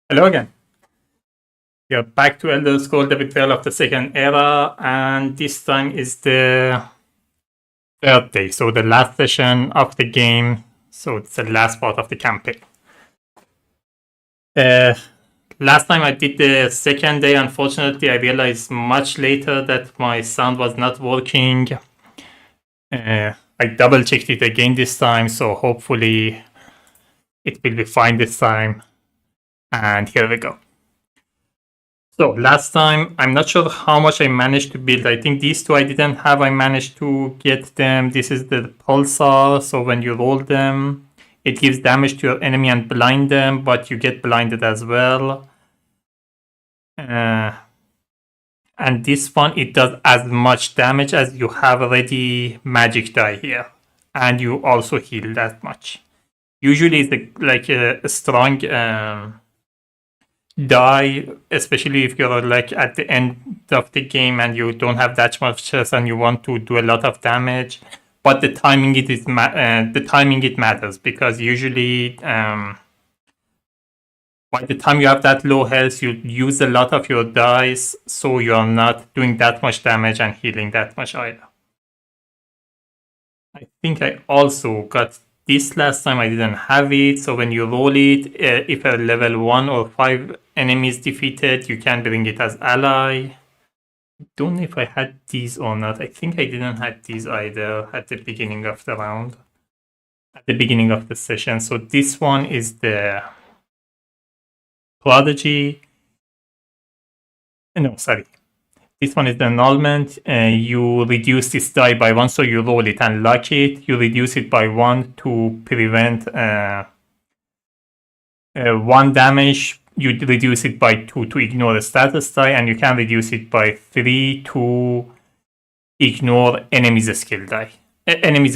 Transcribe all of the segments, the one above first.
Hello again. You're back to Elder Scrolls: The Betrayal of the Second Era, and this time is the third day, so the last session of the game. So it's the last part of the campaign. Last time I did the second day, unfortunately, I realized much later that my sound was not working. I double checked it again this time, so hopefully it will be fine this time. And here we go. So last time, I'm not sure how much I managed to build. I think these two I didn't have. I managed to get them. This is the pulsar. So when you roll them, it gives damage to your enemy and blind them, but you get blinded as well. And this one, it does as much damage as you have already magic die here. And you also heal that much. Usually it's like a strong die, especially if you're like at the end of the game and you don't have that much chance and you want to do a lot of damage. But the timing it matters, because usually by the time you have that low health, you use a lot of your dice, so you're not doing that much damage and healing that much either. I think I also got this last time. I didn't have it, so when you roll it, if a level 1 or 5 enemy is defeated, you can bring it as ally. I don't know if I had these or not. I think I didn't have these either at the beginning of the round, at the beginning of the session. So this one is the Prodigy. No, sorry. This one is the annulment. You reduce this die by 1, so you roll it and lock it. You reduce it by 1 to prevent 1 damage. You reduce it by 2 to ignore the status die, and you can reduce it by 3 to ignore enemies' skill die. Enemies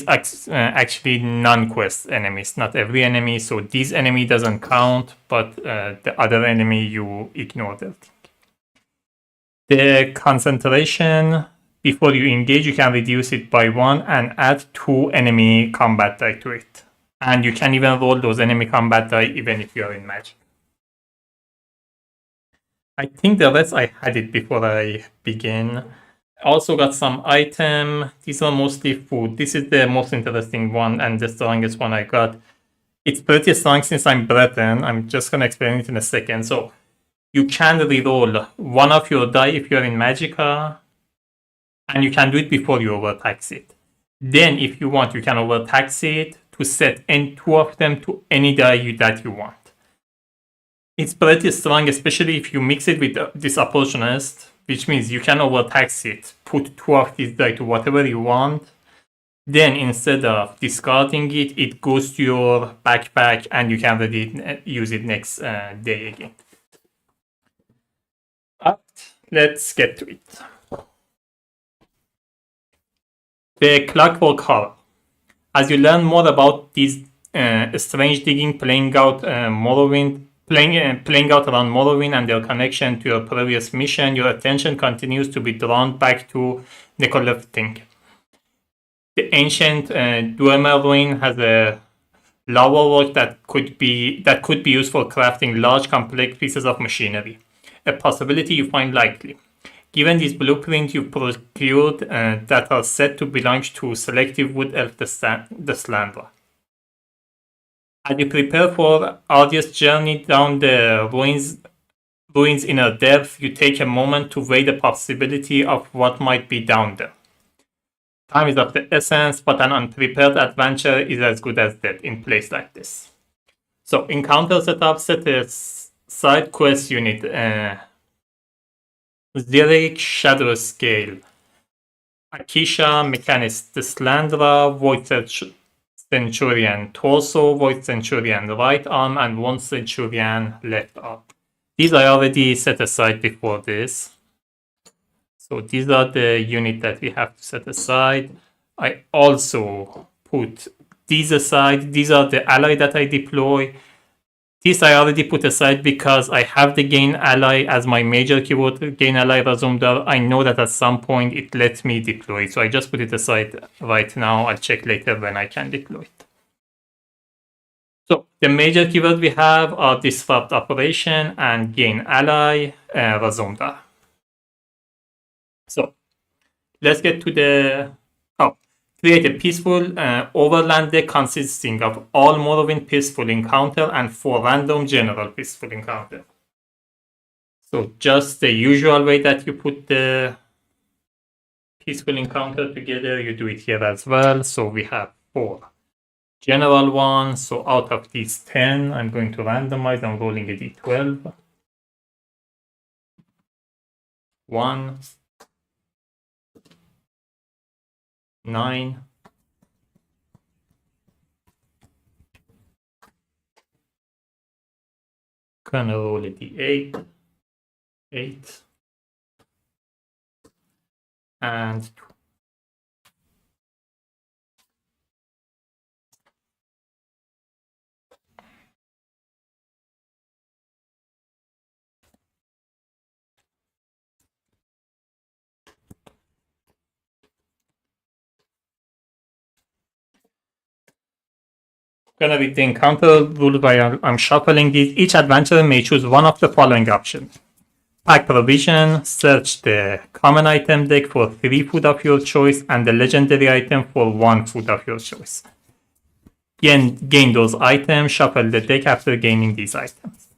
actually non-quest enemies, not every enemy. So this enemy doesn't count, but the other enemy you ignore them. The concentration, before you engage, you can reduce it by 1 and add 2 enemy combat die to it. And you can even roll those enemy combat die even if you're in magic. I think the rest I had it before I begin. I also got some item. These are mostly food. This is the most interesting one and the strongest one I got. It's pretty strong since I'm Breton. I'm just going to explain it in a second. So you can reroll one of your die if you're in Magicka, and you can do it before you overtax it. Then, if you want, you can overtax it to set 2 of them to any die that you want. It's pretty strong, especially if you mix it with this opportunist, which means you can overtax it, put 2 of these die to whatever you want. Then, instead of discarding it, it goes to your backpack and you can really use it next day again. Let's get to it. The Clockwork Horror. As you learn more about these strange digging playing out Morrowind, playing out around Morrowind and their connection to your previous mission, your attention continues to be drawn back to necrolifting. The ancient Dwemer ruin has a lava work that could be used for crafting large, complex pieces of machinery. A possibility you find likely. Given these blueprints you've procured that are said to belong to Selective Wood Elf the Slanderer. As you prepare for arduous journey down the ruins inner depth, you take a moment to weigh the possibility of what might be down there. Time is of the essence, but an unprepared adventure is as good as dead in a place like this. So, encounter setup, set a side quest unit, Xeric Shadow Scale, Akisha Mechanist the Slanderer, Void Centurion Torso, Void Centurion right arm, and 1 Centurion left arm. These I already set aside before this. So these are the unit that we have to set aside. I also put these aside. These are the ally that I deploy. This I already put aside because I have the gain ally as my major keyword, gain ally Razumdar. I know that at some point it lets me deploy it, so I just put it aside right now. I'll check later when I can deploy it. So The major keywords we have are disrupt operation and gain ally, Razumda. So let's get to the create a peaceful overland deck consisting of all Morrowind peaceful encounter and 4 random general peaceful encounter. So just the usual way that you put the peaceful encounter together, you do it here as well. So we have 4 general ones. So out of these 10, I'm going to randomize. I'm rolling a d12. 1, 9, 'Gonna roll a d8, 8, and 2. Gonna be the encounter rule by I'm shuffling these. Each adventurer may choose one of the following options. Pack provision, search the common item deck for 3 food of your choice and the legendary item for 1 food of your choice. Gain those items, shuffle the deck after gaining these items.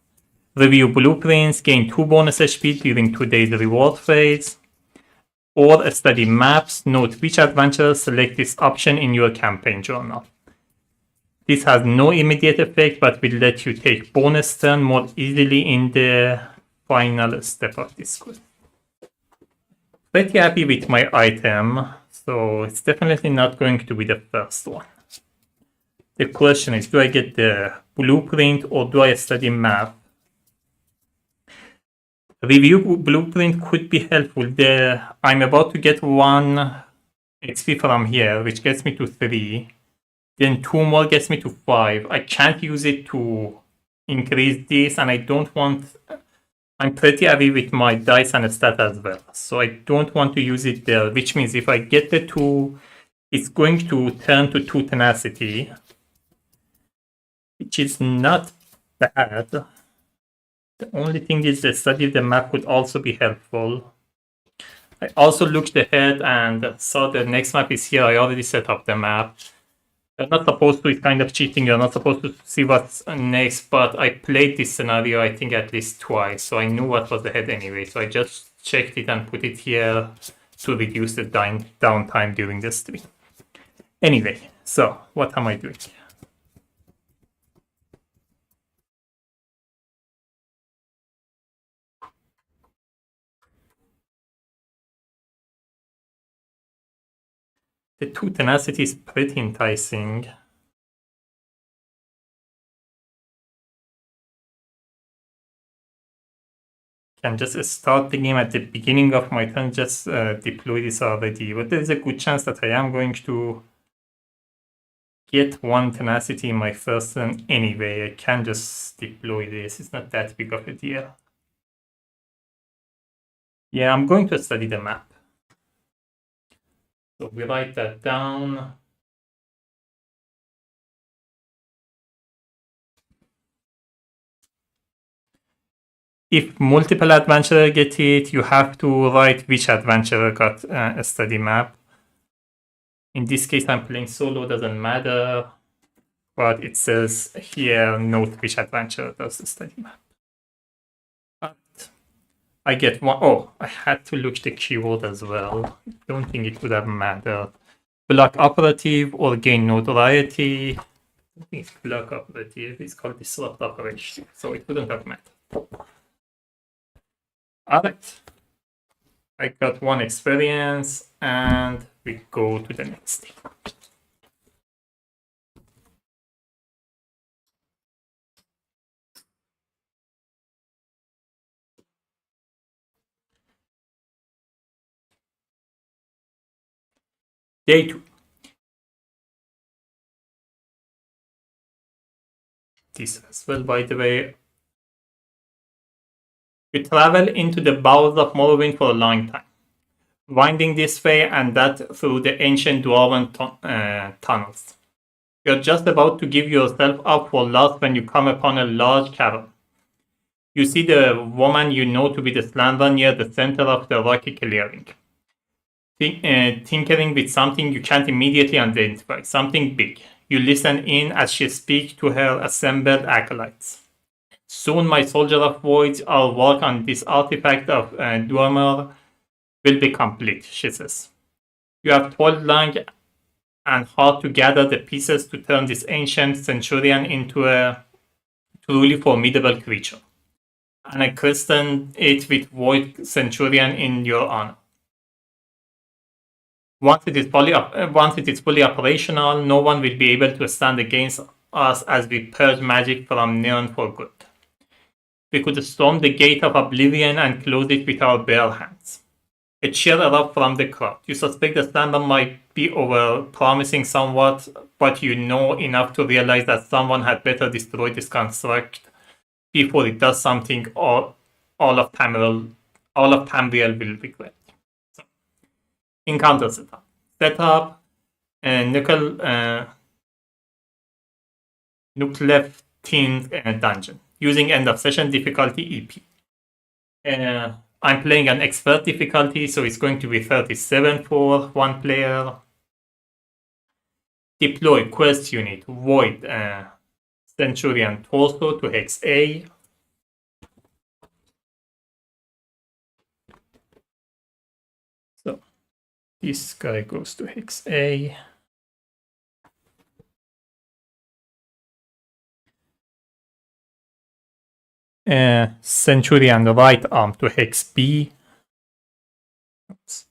Review blueprints, gain 2 bonus HP during today's reward phase. Or study maps, note which adventurer select this option in your campaign journal. This has no immediate effect, but will let you take bonus turn more easily in the final step of this quest. Pretty happy with my item, so it's definitely not going to be the first one. The question is, do I get the blueprint or do I study map? Review blueprint could be helpful. I'm about to get 1 XP from here, which gets me to 3. Then 2 more gets me to 5. I can't use it to increase this, and I don't want... I'm pretty heavy with my dice and stat as well, so I don't want to use it there, which means if I get the 2, it's going to turn to 2 tenacity, which is not bad. The only thing is the study of the map would also be helpful. I also looked ahead and saw the next map is here. I already set up the map. You're not supposed to, it's kind of cheating, you're not supposed to see what's next, but I played this scenario I think at least twice, so I knew what was ahead anyway, so I just checked it and put it here to reduce the downtime during the stream. Anyway, so what am I doing? The 2 tenacity is pretty enticing. Can just start the game at the beginning of my turn, just deploy this already. But there's a good chance that I am going to get 1 tenacity in my first turn anyway. I can just deploy this. It's not that big of a deal. Yeah, I'm going to study the map. So we write that down. If multiple adventurers get it, you have to write which adventurer got a study map. In this case, I'm playing solo, doesn't matter. But it says here, note which adventurer does the study map. But I get 1. Oh, I had to look the keyword as well. Don't think it would have mattered. Block operative or gain notoriety. I think it's block operative. It's called disrupt operation, so it wouldn't have mattered. Alright. I got 1 experience, and we go to the next thing. Day 2. This as well, by the way. You travel into the bowels of Morrowind for a long time, winding this way and that through the ancient dwarven tunnels. You're just about to give yourself up for lost when you come upon a large cavern. You see the woman you know to be the Slanderer near the center of the rocky clearing, tinkering with something you can't immediately identify, something big. You listen in as she speaks to her assembled acolytes. Soon my soldier of voids, our work on this artifact of Dwemer will be complete, she says. You have toiled long and hard to gather the pieces to turn this ancient centurion into a truly formidable creature. And I christened it with Void Centurion in your honor. Once it is fully operational, no one will be able to stand against us as we purge magic from Neon for good. We could storm the gate of oblivion and close it with our bare hands. A cheer erupts from the crowd. You suspect the Slander might be over-promising somewhat, but you know enough to realize that someone had better destroy this construct before it does something all of Tamriel will regret. So, encounter setup. Setup Nucleftine dungeon using end of session difficulty EP. I'm playing an expert difficulty, so it's going to be 37 for one player. Deploy quest unit Void Centurion Torso to Hex A. So this guy goes to Hex A. Centurion right arm to Hex B. Oops.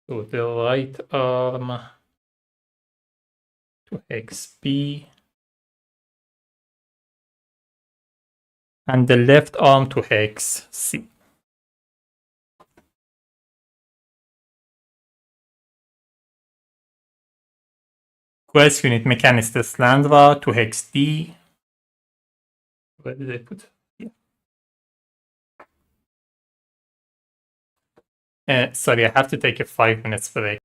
So the right arm to Hex B. And the left arm to Hex C. Quest unit Mechanist Slandra to Hex D. Where did I put? Sorry, I have to take a 5 minutes break.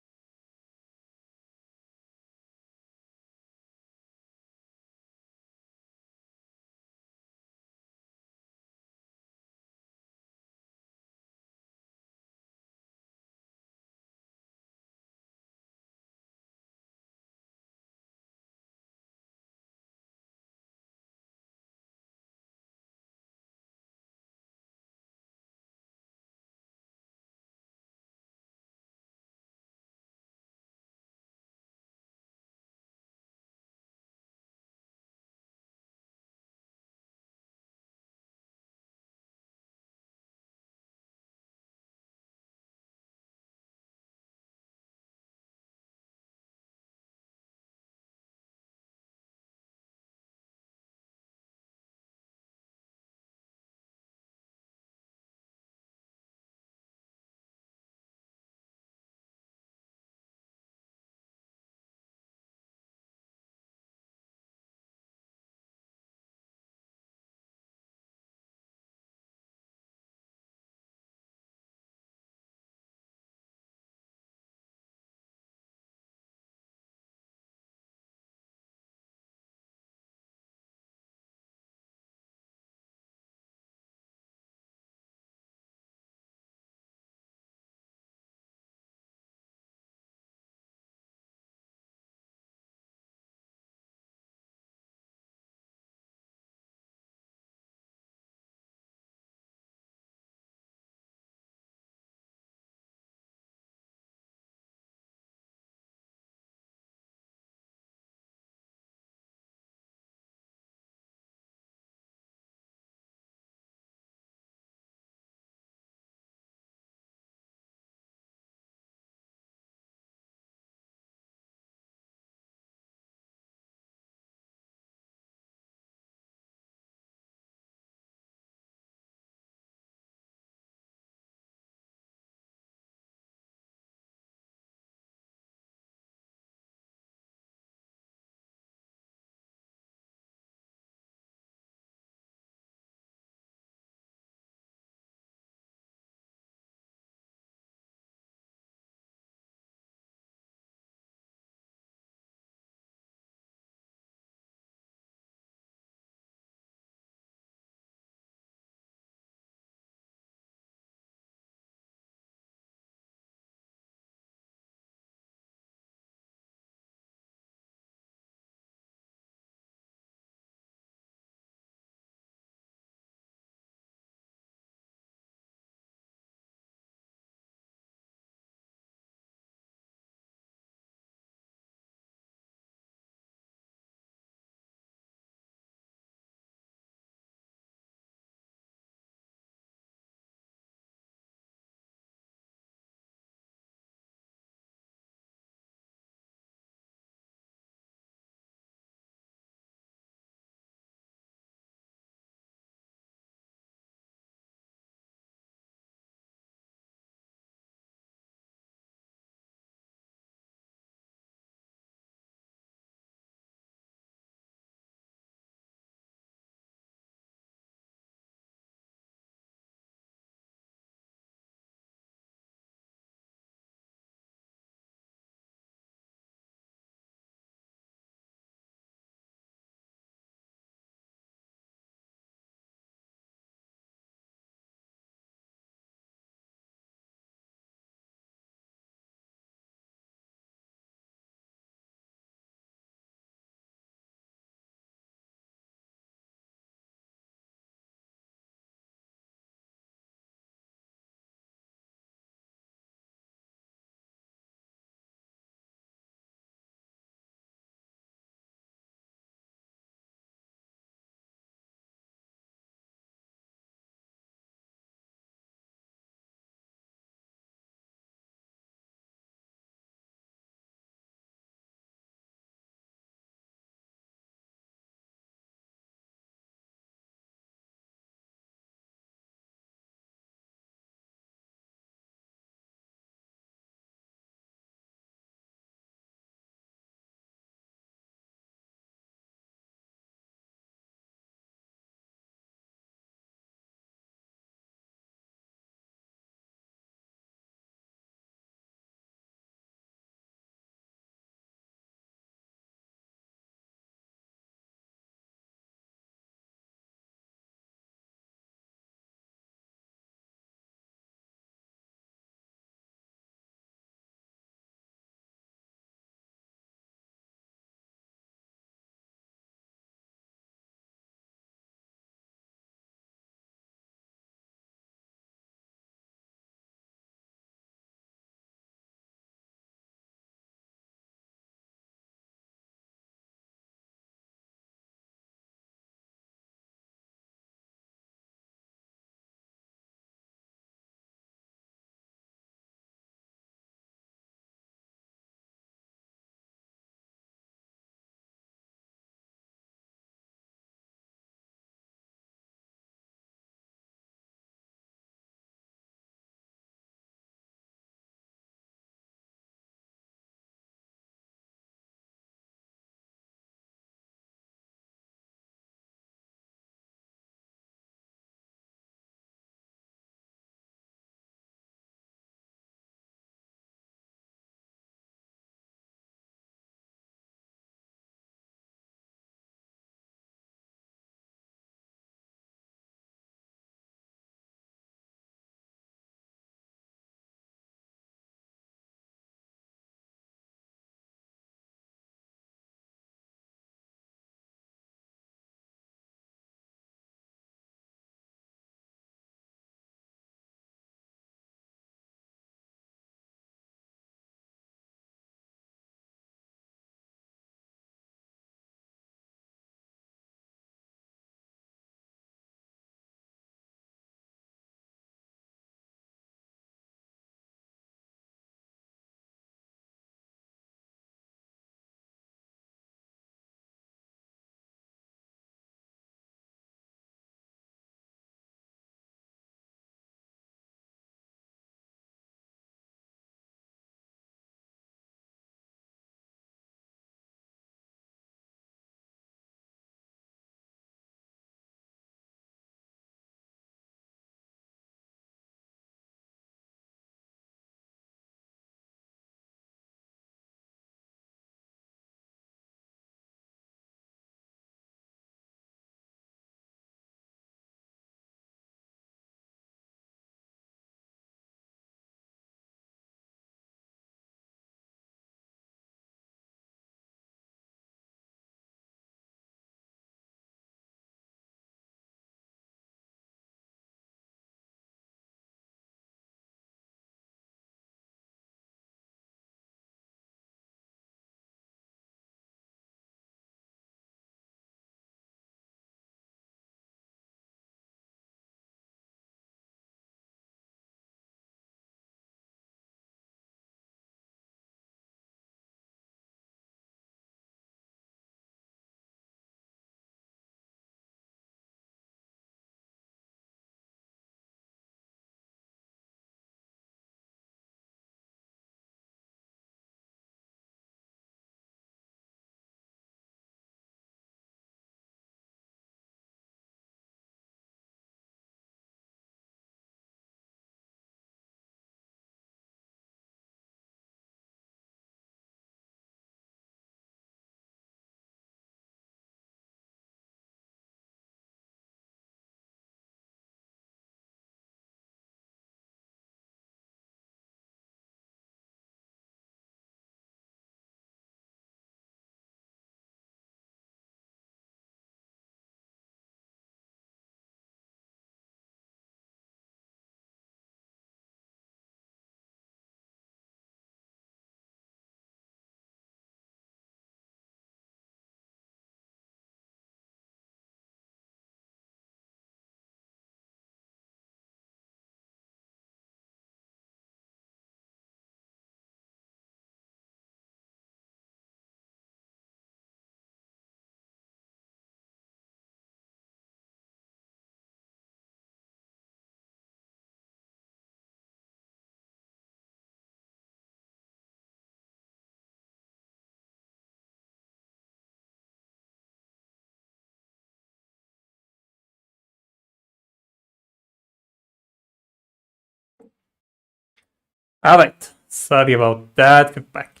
Alright, sorry about that. We're back.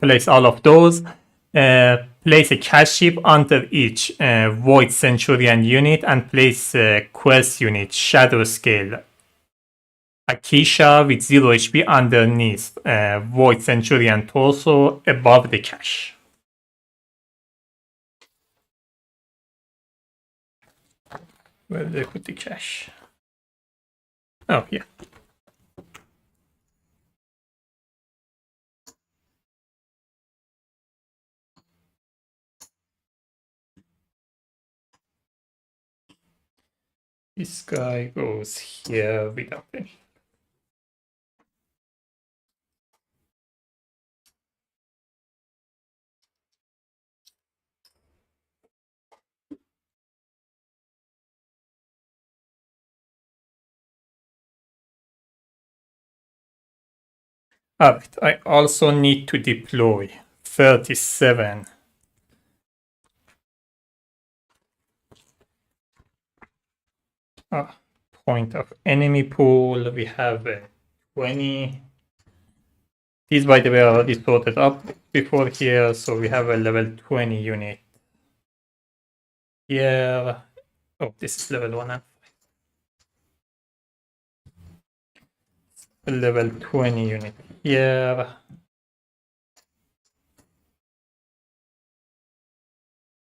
Place all of those. Place a cash chip under each Void Centurion unit and place a quest unit, Shadow Scale Akisha with 0 HP underneath Void Centurion torso above the cache. Where did I put the cache? Oh, yeah. This guy goes here without any. Alright, I also need to deploy 37 point of enemy pool. We have 20. These, by the way, are already sorted up before here, so we have a level 20 unit here. Oh, this is level 1. A level 20 unit here.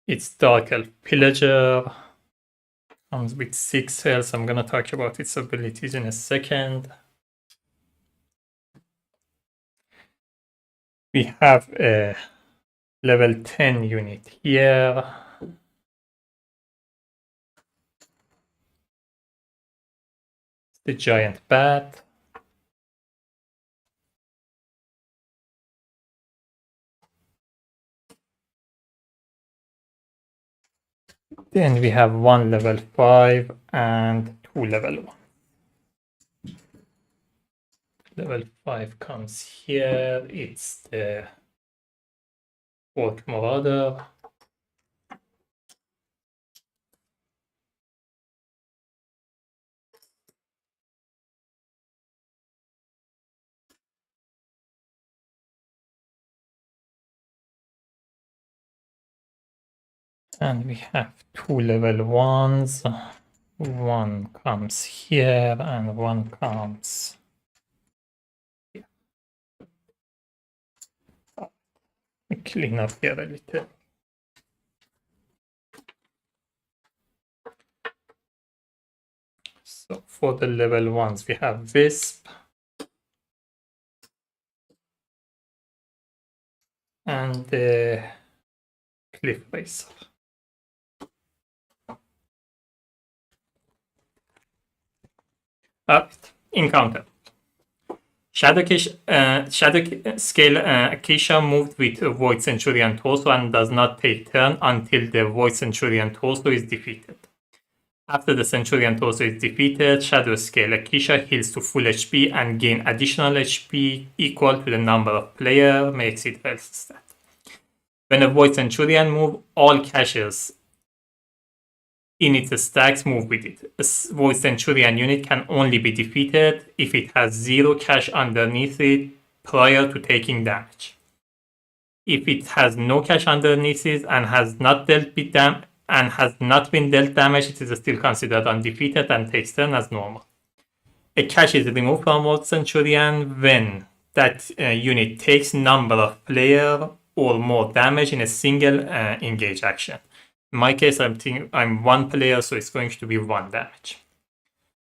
It's Dark Elf Pillager. Comes with 6 health. I'm gonna talk about its abilities in a second. We have a level 10 unit here. The giant bat. Then we have 1 level 5 and 2 level 1. Level 5 comes here. It's the Orc Marauder. And we have 2 level 1s. One comes here and one comes here. Clean up here a little. So for the level 1s, we have Wisp and the Cliff Racer. Encounter. Shadow Scale Acacia moved with Void Centurion torso and does not take turn until the Void Centurion torso is defeated. After the Centurion torso is defeated, Shadow Scale Acacia heals to full HP and gain additional HP equal to the number of players makes it health stat. When a Void Centurion moves, all caches in its stacks move with it. A Void Centurion unit can only be defeated if it has 0 cache underneath it prior to taking damage. If it has no cache underneath it and has not been dealt damage, it is still considered undefeated and takes turn as normal. A cache is removed from Void Centurion when that unit takes number of player or more damage in a single engage action. In my case, I'm 1 player, so it's going to be 1 damage.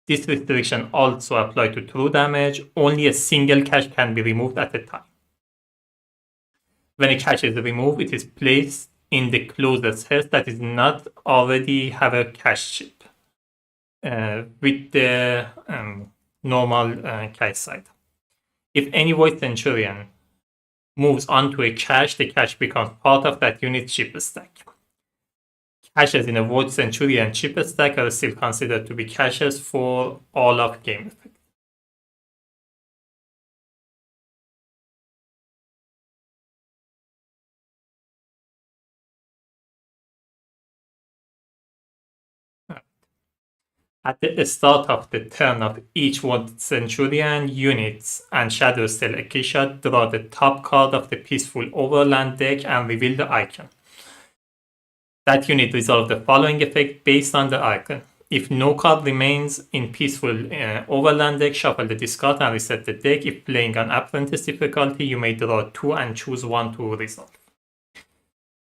This restriction also applies to true damage. Only a single cache can be removed at a time. When a cache is removed, it is placed in the closest health that is not already have a cache chip with the normal cache side. If any Void Centurion moves onto a cache, the cache becomes part of that unit chip stack. Caches in a Void Centurion chip stack are still considered to be caches for all of game effect. At the start of the turn of each Warden Centurion, units and Shadow Steel Acacia draw the top card of the Peaceful Overland deck and reveal the icon. That unit resolves the following effect based on the icon. If no card remains in Peaceful Overland deck, shuffle the discard and reset the deck. If playing on Apprentice difficulty, you may draw 2 and choose 1 to resolve.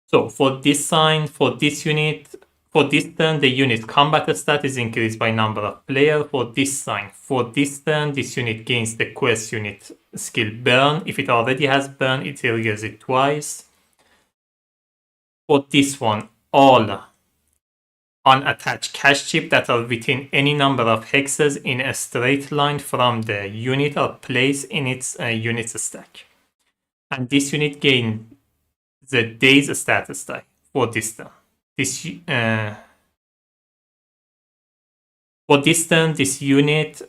So for this sign, for this unit, for this turn, the unit's combat stat is increased by number of players. For this sign, for this turn, this unit gains the quest unit skill Burn. If it already has Burn, it triggers it twice. For this one, all unattached cash chip that are within any number of hexes in a straight line from the unit are placed in its unit's stack. And this unit gains the day's status die for this turn. For this turn, this unit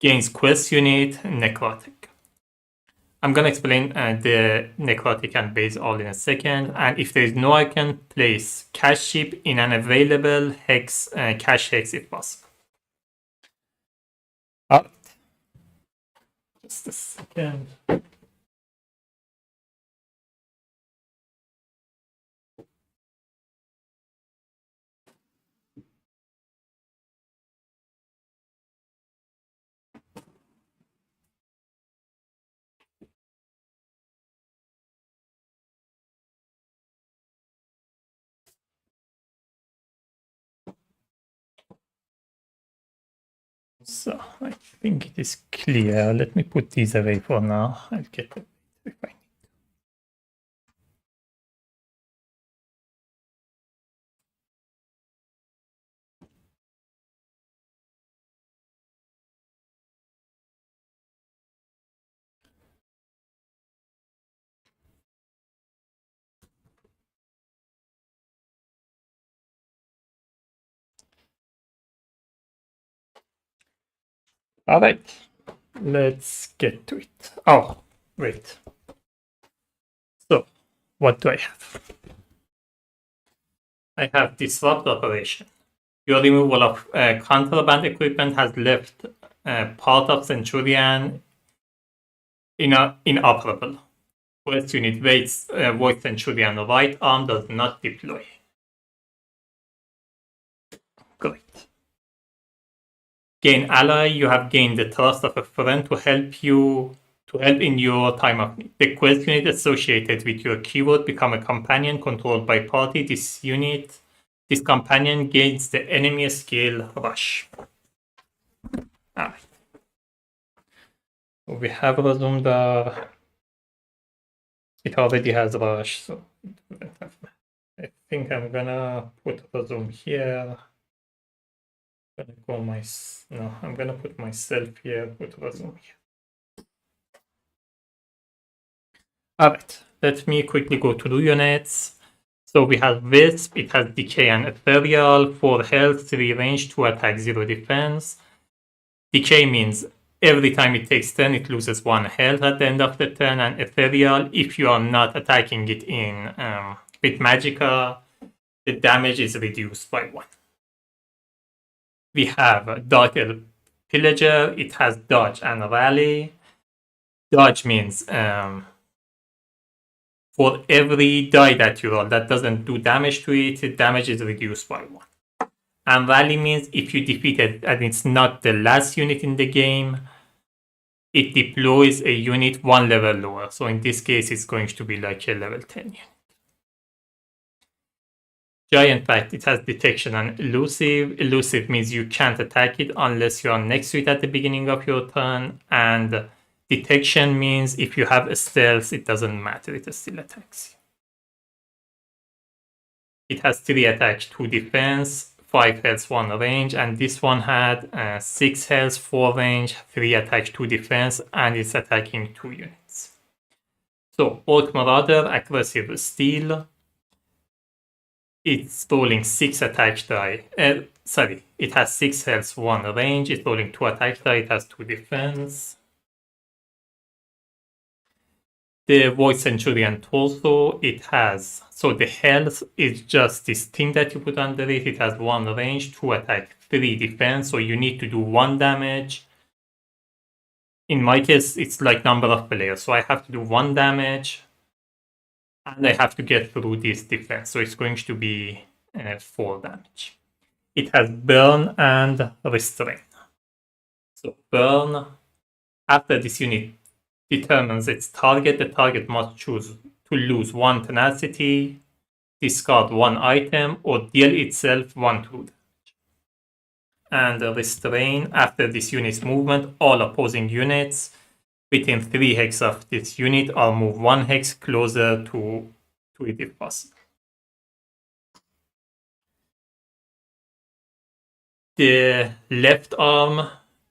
gains quest unit Necrotic. I'm going to explain the Necrotic and base all in a second. And if there is no icon, place cash chip in an available hex, cash hex if possible. Alright. Just a second. So I think it is clear. Let me put these away for now. I'll get them if I need. All right, let's get to it. Oh, wait. So, what do I have? I have Disrupt Operation. Your removal of contraband equipment has left part of Centurion inoperable. Quest unit waits, Void Centurion right arm does not deploy. Great. Gain ally, you have gained the trust of a friend to help in your time of need. The quest unit associated with your keyword become a companion controlled by party. This companion gains the enemy skill Rush. Alright. So we have Razumdar. It already has Rush, so I think I'm gonna put Razum here. I'm gonna put myself here, put Razum here. Alright, let me quickly go to the units. So we have Wisp, it has Decay and Ethereal, 4 health, 3 range, 2 attack, 0 defense. Decay means every time it takes turn, it loses 1 health at the end of the turn, and Ethereal, if you are not attacking it in with Magicka, the damage is reduced by 1. We have Dark Elf Pillager, it has Dodge and Rally. Dodge means for every die that you roll that doesn't do damage to it, damage is reduced by 1. And Rally means if you defeat it and it's not the last unit in the game, it deploys a unit 1 level lower. So in this case, it's going to be like a level 10 unit. Giant Pact, it has Detection and Elusive. Elusive means you can't attack it unless you are next to it at the beginning of your turn. And Detection means if you have a stealth, it doesn't matter, it still attacks you. It has 3 attacks, 2 defense, 5 health, 1 range, and this one had 6 health, 4 range, 3 attacks, 2 defense, and it's attacking 2 units. So, Orc Marauder, Aggressive Steel. It's rolling 6 attack die. It has 6 health, 1 range. It's rolling 2 attack die. It has 2 defense. The Void Centurion torso, it has, so the health is just this thing that you put under it. It has 1 range, 2 attack, 3 defense, so you need to do 1 damage. In my case, it's like number of players, so I have to do 1 damage, and I have to get through this defense, so it's going to be 4 damage. It has Burn and Restrain. So Burn, after this unit determines its target, the target must choose to lose 1 tenacity, discard 1 item, or deal itself 1 true damage. And Restrain, after this unit's movement, all opposing units within 3 hex of this unit are moved 1 hex closer to it if possible. The left arm,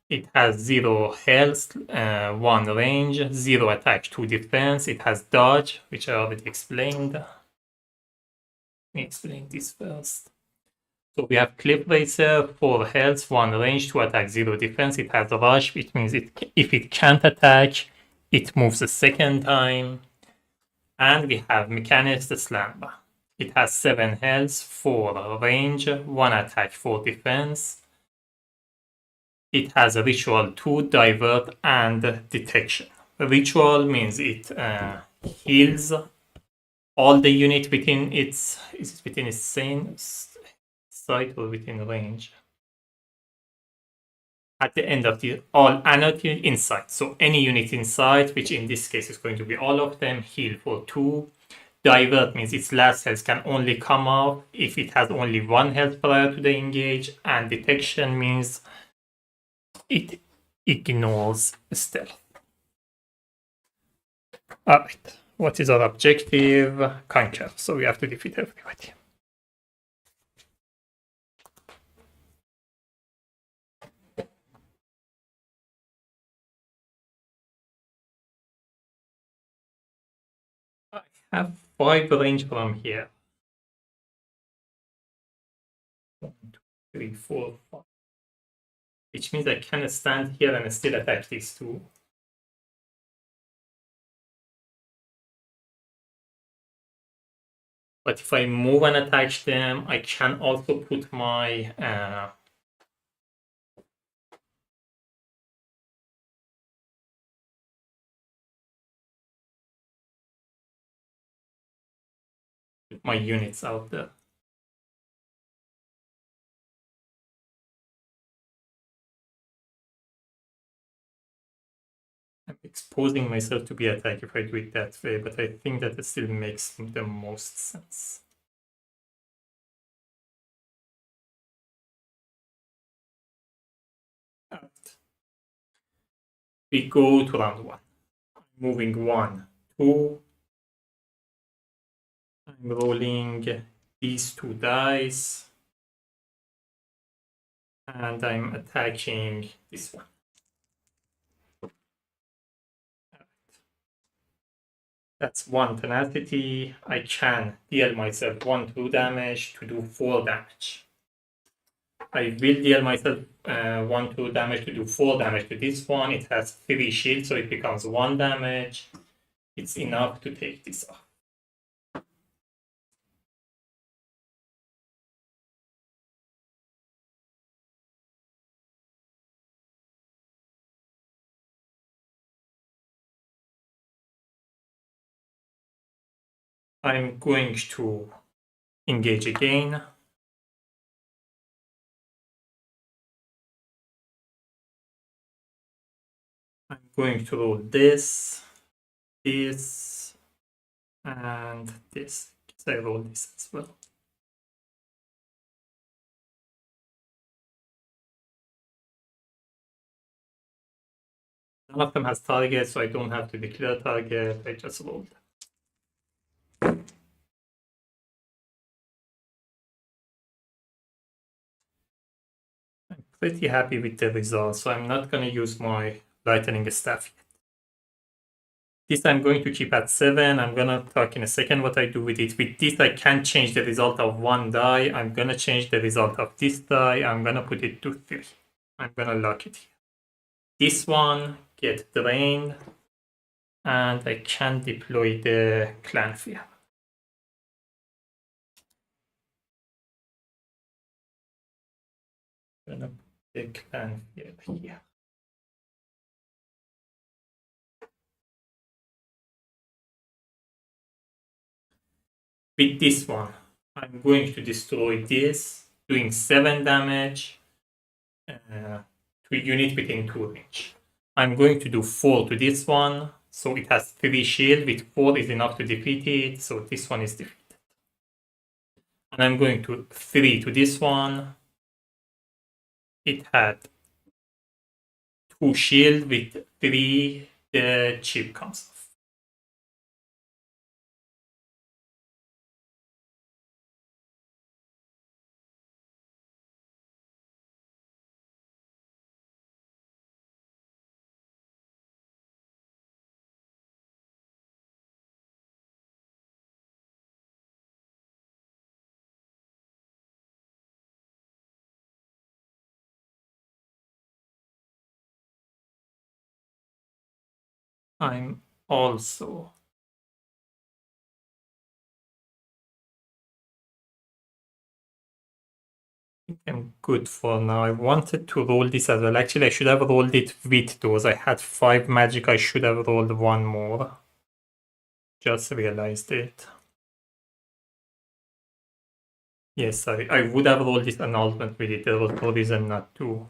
it has 0 health, 1 range, 0 attack, 2 defense. It has dodge, which I already explained. Let me explain this first. So we have Cliff Racer, 4 health, 1 range, 2 attack, 0 defense. It has rush, which means if it can't attack, it moves a second time. And we have Mechanist Slammer. It has 7 health, 4 range, 1 attack, 4 defense. It has a Ritual 2, Divert, and Detection. Ritual means it heals all the unit within its... Is it within its same sight or within range? At the end of the all anode unit inside. So any unit inside, which in this case is going to be all of them, heal for 2. Divert means its last health can only come off if it has only 1 health prior to the engage. And Detection means it ignores stealth. Alright, what is our objective? Conquer. So we have to defeat everybody. I have 5 range from here. 1, 2, 3, 4, 5. Which means I can stand here and still attack these 2. But if I move and attach them, I can also put my units out there. I'm exposing myself to be attacked if I do it that way, but I think that it still makes the most sense. Right. We go to round 1. I'm moving 1, 2. I'm rolling these 2 dice. And I'm attacking this one. That's 1 tenacity. I can deal myself 1 true damage to do 4 damage. I will deal myself 1 true damage to do 4 damage to this one. It has 3 shields, so it becomes 1 damage. It's enough to take this off. I'm going to engage again. I'm going to roll this, and this. So I roll this as well. None of them has target, so I don't have to declare target. I just rolled. I'm pretty happy with the results, so I'm not going to use my lightning staff yet. This I'm going to keep at 7. I'm going to talk in a second what I do with it. With this, I can change the result of 1 die. I'm going to change the result of this die. I'm going to put it to 3. I'm going to lock it here. This one gets drained. And I can deploy the clan fear. I'm gonna put the clan fear here. With this one, I'm going to destroy this, doing 7 damage to a unit within 2 range. I'm going to do 4 to this one, so it has 3 shield, with 4 is enough to defeat it, so this one is defeated. And I'm going to 3 to this one. It had 2 shield, with 3 the chip comes off. I'm also I'm good for now. I wanted to roll this as well. Actually, I should have rolled it with those. I had 5 magic. I should have rolled 1 more. Just realized it. Yes, I would have rolled this announcement with it. There was no reason not to.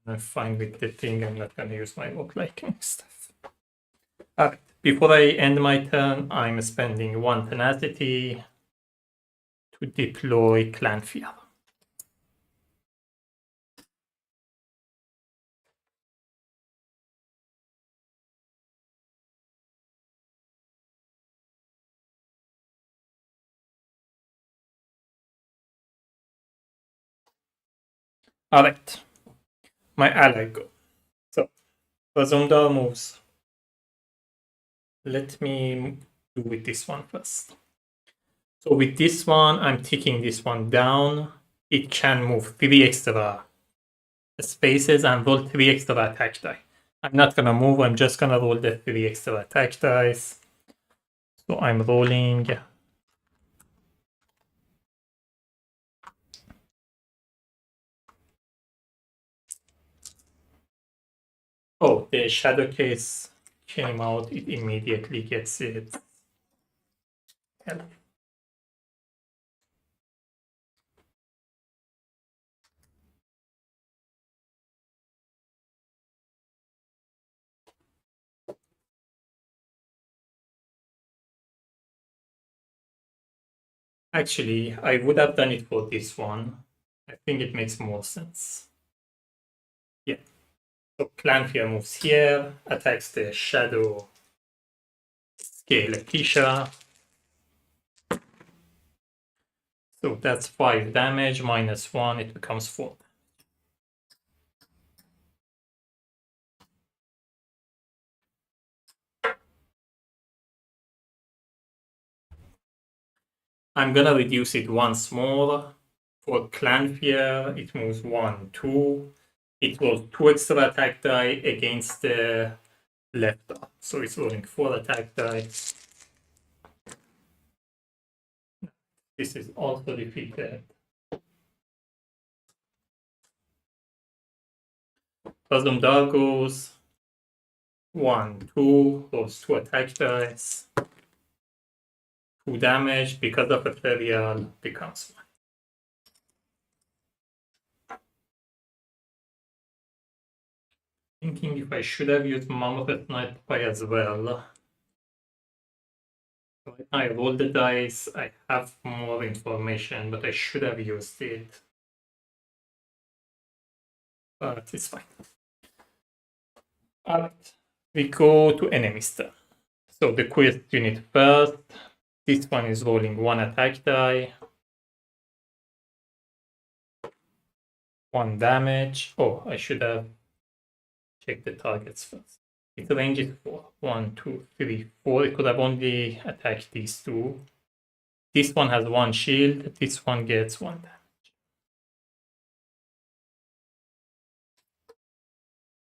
I'm fine with the thing. I'm not gonna use my work liking stuff. Alright, before I end my turn, I'm spending 1 tenacity to deploy Clan Fear. Alright, my ally go. So, Razumdar moves. Let me do with this one first. So with this one, I'm taking this one down. It can move 3 extra spaces and roll 3 extra attack die. I'm not gonna move, I'm just gonna roll the 3 extra attack dice. So I'm rolling. Oh, the shadow case came out, it immediately gets it. Actually, I would have done it for this one. I think it makes more sense. Yeah. So Clanfear moves here, attacks the shadow scale Kisha. So that's 5 damage minus 1, it becomes 4. I'm gonna reduce it once more. For Clanfear, it moves 1, 2. It rolls 2 extra attack die against the left arm. So it's rolling 4 attack die. This is also defeated. Razumdar goes 1, 2, rolls 2 attack dice. 2 damage because of ethereal becomes 1. Thinking if I should have used Mammoth Night Pie as well. Right now I roll the dice, I have more information, but I should have used it. But it's fine. Alright, we go to enemy's turn. So the quest unit first. This one is rolling 1 attack die. 1 damage. Oh, I should have checked the targets first. Its range is 4. 1, 2, 3, 4. It could have only attacked these 2. This one has 1 shield. This one gets 1 damage.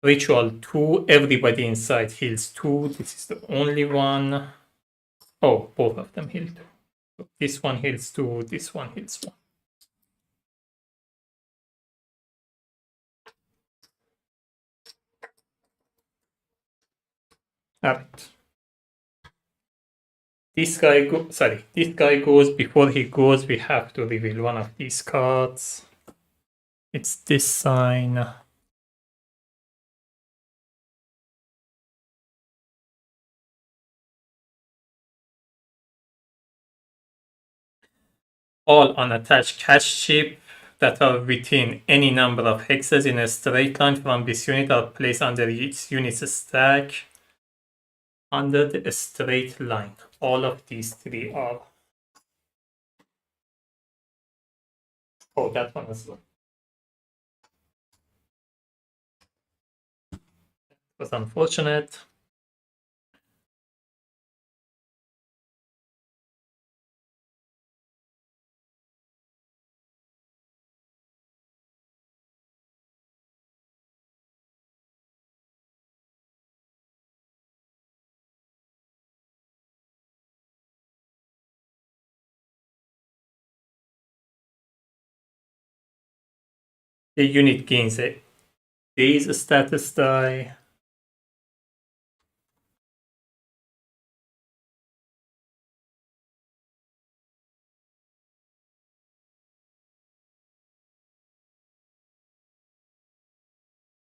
Ritual 2, everybody inside heals 2. This is the only one. Oh, both of them heal 2. So this one heals 2, this one heals 1. Alright. This guy goes. Before he goes, we have to reveal one of these cards. It's this sign. All unattached cash ship that are within any number of hexes in a straight line from this unit are placed under its unit's stack under the straight line. All of these 3 are. Oh, that one as well. Was unfortunate. The unit gains a daze status die.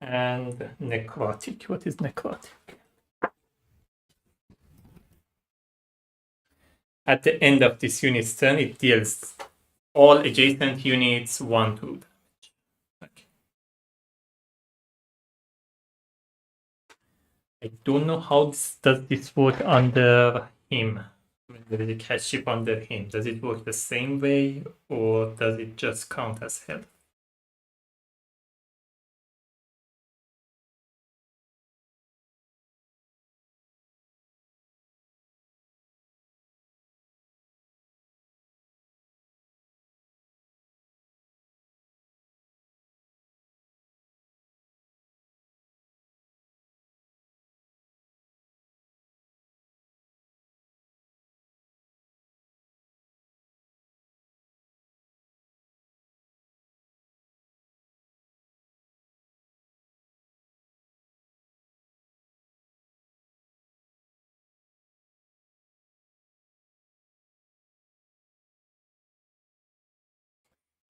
And necrotic. What is necrotic? At the end of this unit's turn, it deals all adjacent units 1 to damage. Okay. I don't know how does this work under him. When there is a cash ship under him, does it work the same way, or does it just count as health?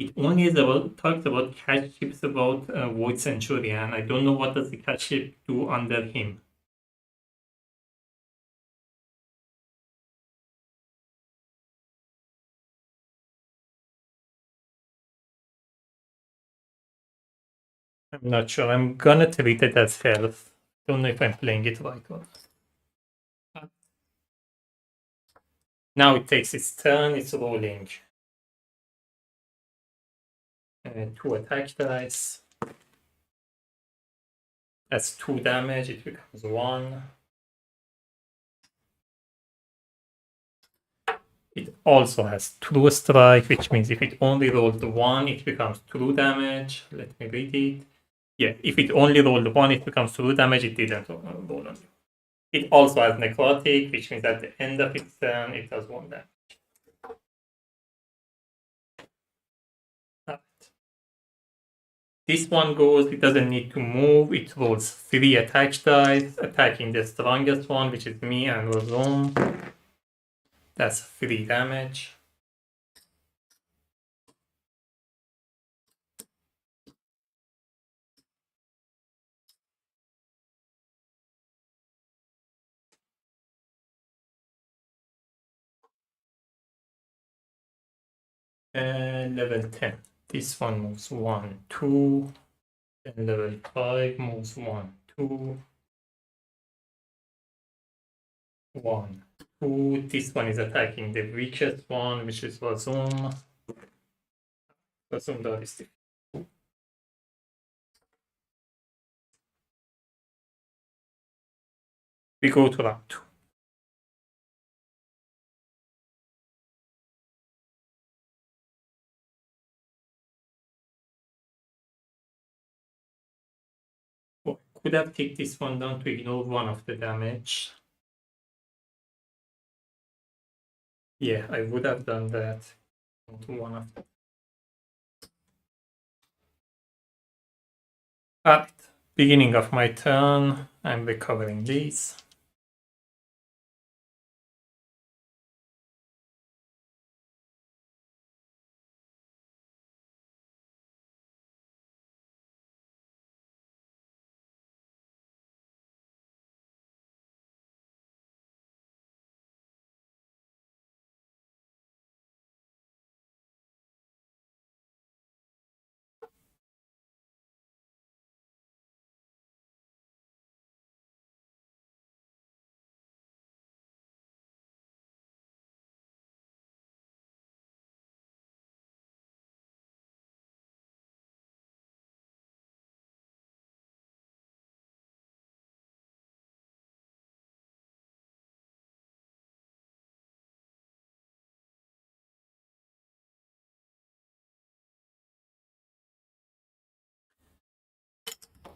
It only talks about cash ships about Void Centurion. I don't know what does the cash ship do under him. I'm not sure. I'm gonna treat it as health. Don't know if I'm playing it right or not. Now it takes its turn. It's rolling 2 attack dice. That's 2 damage. It becomes 1. It also has True Strike, which means if it only rolled 1, it becomes true damage. Let me read it. Yeah, if it only rolled 1, it becomes true damage. It didn't roll on you. It also has Necrotic, which means at the end of its turn, it does 1 damage. Right. This one goes, it doesn't need to move. It rolls 3 attack dice, attacking the strongest one, which is me and Rozom. That's 3 damage. Level 10. This one moves 1, 2. Then level 5 moves 1, 2. 1, 2. This one is attacking the weakest one, which is Razum. Razum does this. We go to round 2. Could have taken this one down to ignore one of the damage. Yeah, I would have done that to one of them. Alright, beginning of my turn, I'm recovering these.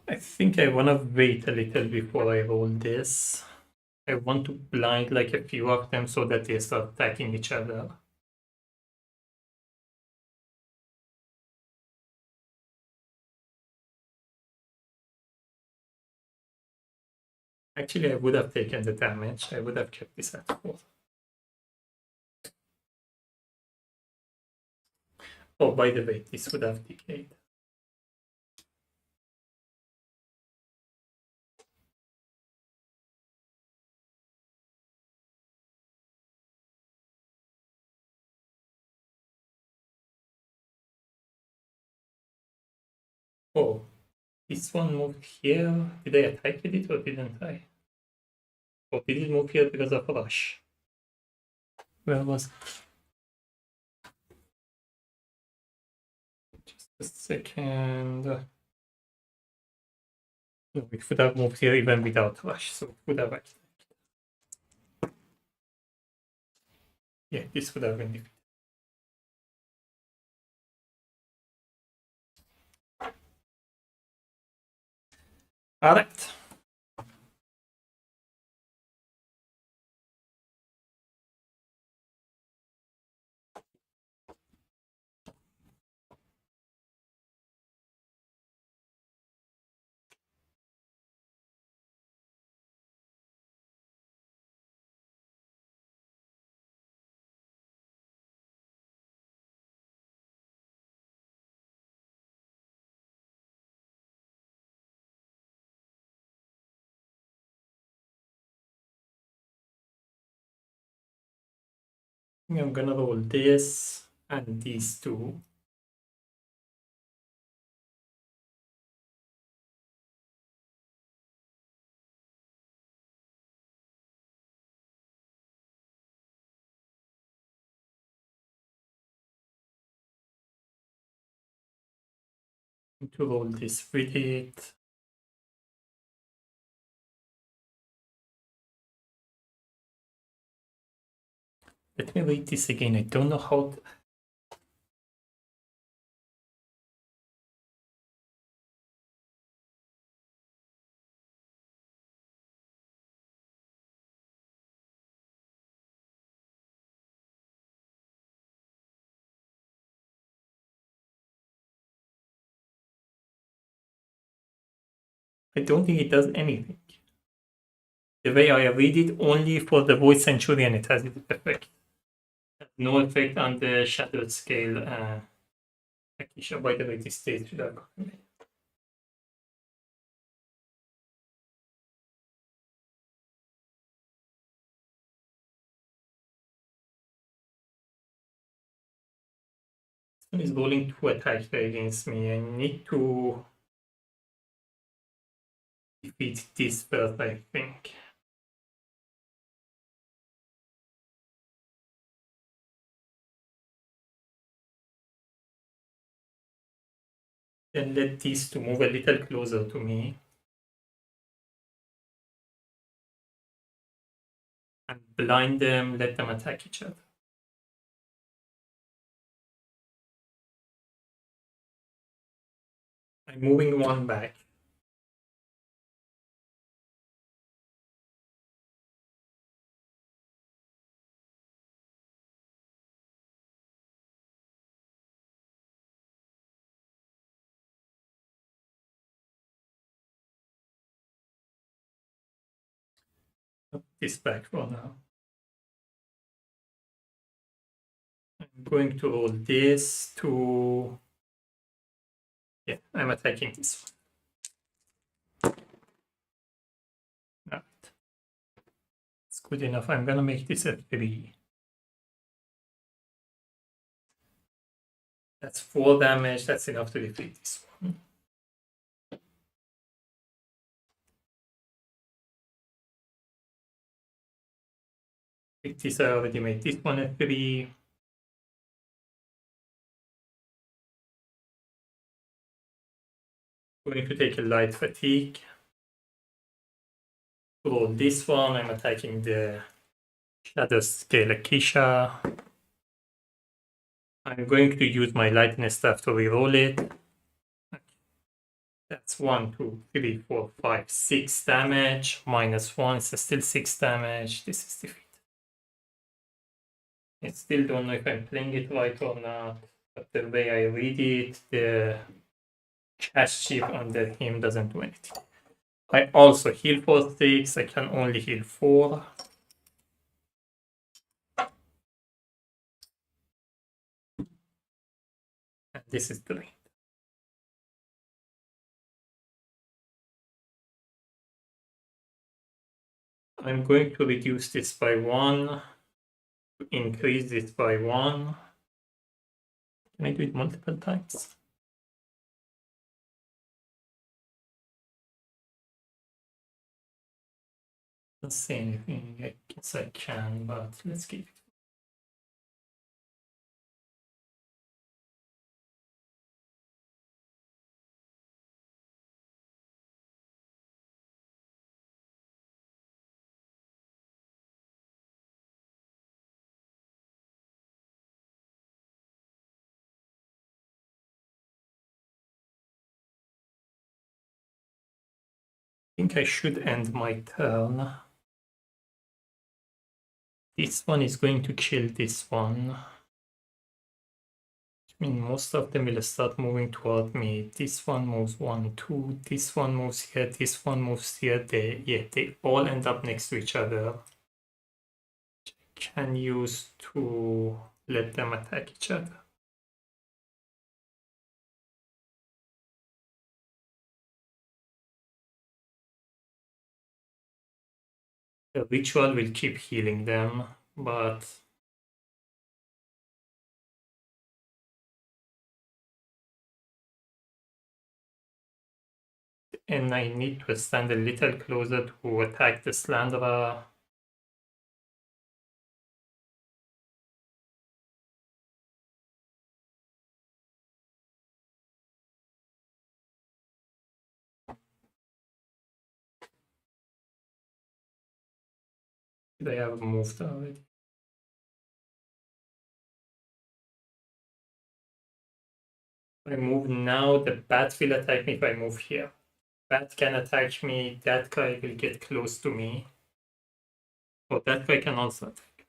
I think I want to wait a little before I roll this. I want to blind like a few of them so that they start attacking each other. Actually, I would have taken the damage. I would have kept this at 4. Oh, by the way, this would have decayed. Oh, this one moved here. Did I attack with it or didn't I? Or did it move here because of a rush? Where was it? Just a second. No, it would have moved here even without rush, so it would have attacked. Yeah, this would have been defeated. Alright. I'm gonna roll this and these two. To roll this with it. Let me read this again. I don't know how. I don't think it does anything. The way I read it, only for the voice centurion it has its effect. No effect on the shattered scale. By the way, this stays without comment. This one is rolling 2 attacks against me. I need to defeat this first, I think. Then let these two move a little closer to me. And blind them, let them attack each other. I'm moving one back. Put this back for now. I'm going to roll this to... Yeah, I'm attacking this one. Alright. It's good enough. I'm gonna make this a 3. That's 4 damage. That's enough to defeat this one. With this, I already made this one a 3. Going to take a light fatigue. Roll this one. I'm attacking the Shadow Scale Akisha. I'm going to use my lightning staff to reroll it. That's 1, 2, 3, 4, 5, 6 damage. -1, so still 6 damage. This is defeat. I still don't know if I'm playing it right or not, but the way I read it, the cash chip under him doesn't do anything. I also heal for 6. I can only heal 4. And this is drained. I'm going to reduce this by 1, to increase this by 1. Can I do it multiple times? Doesn't say anything. I guess I can, but let's keep it. I think I should end my turn. This one is going to kill this one. I mean, most of them will start moving toward me. This one moves 1, 2. This one moves here. This one moves here. They all end up next to each other. Can use to let them attack each other. The ritual will keep healing them, but and I need to stand a little closer to attack the Slanderer. They have moved already. If I move now, the bat will attack me if I move here. Bat can attack me, that guy will get close to me. Oh, that guy can also attack.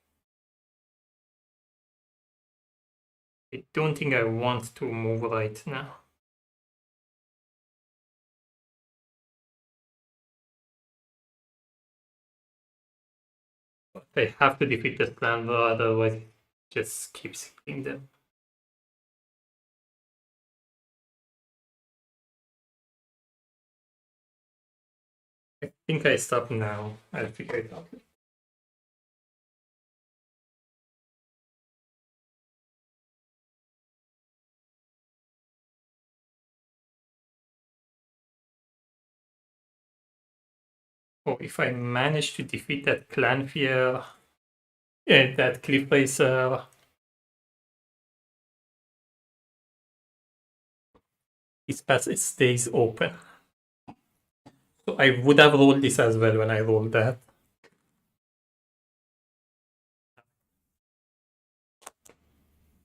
I don't think I want to move right now. But I have to defeat the Slanderer, otherwise it just keeps hitting them. I think I stop now. I'll figure it out. Oh, if I manage to defeat that Clanfear, that Cliff Racer, his path stays open. So I would have rolled this as well when I rolled that.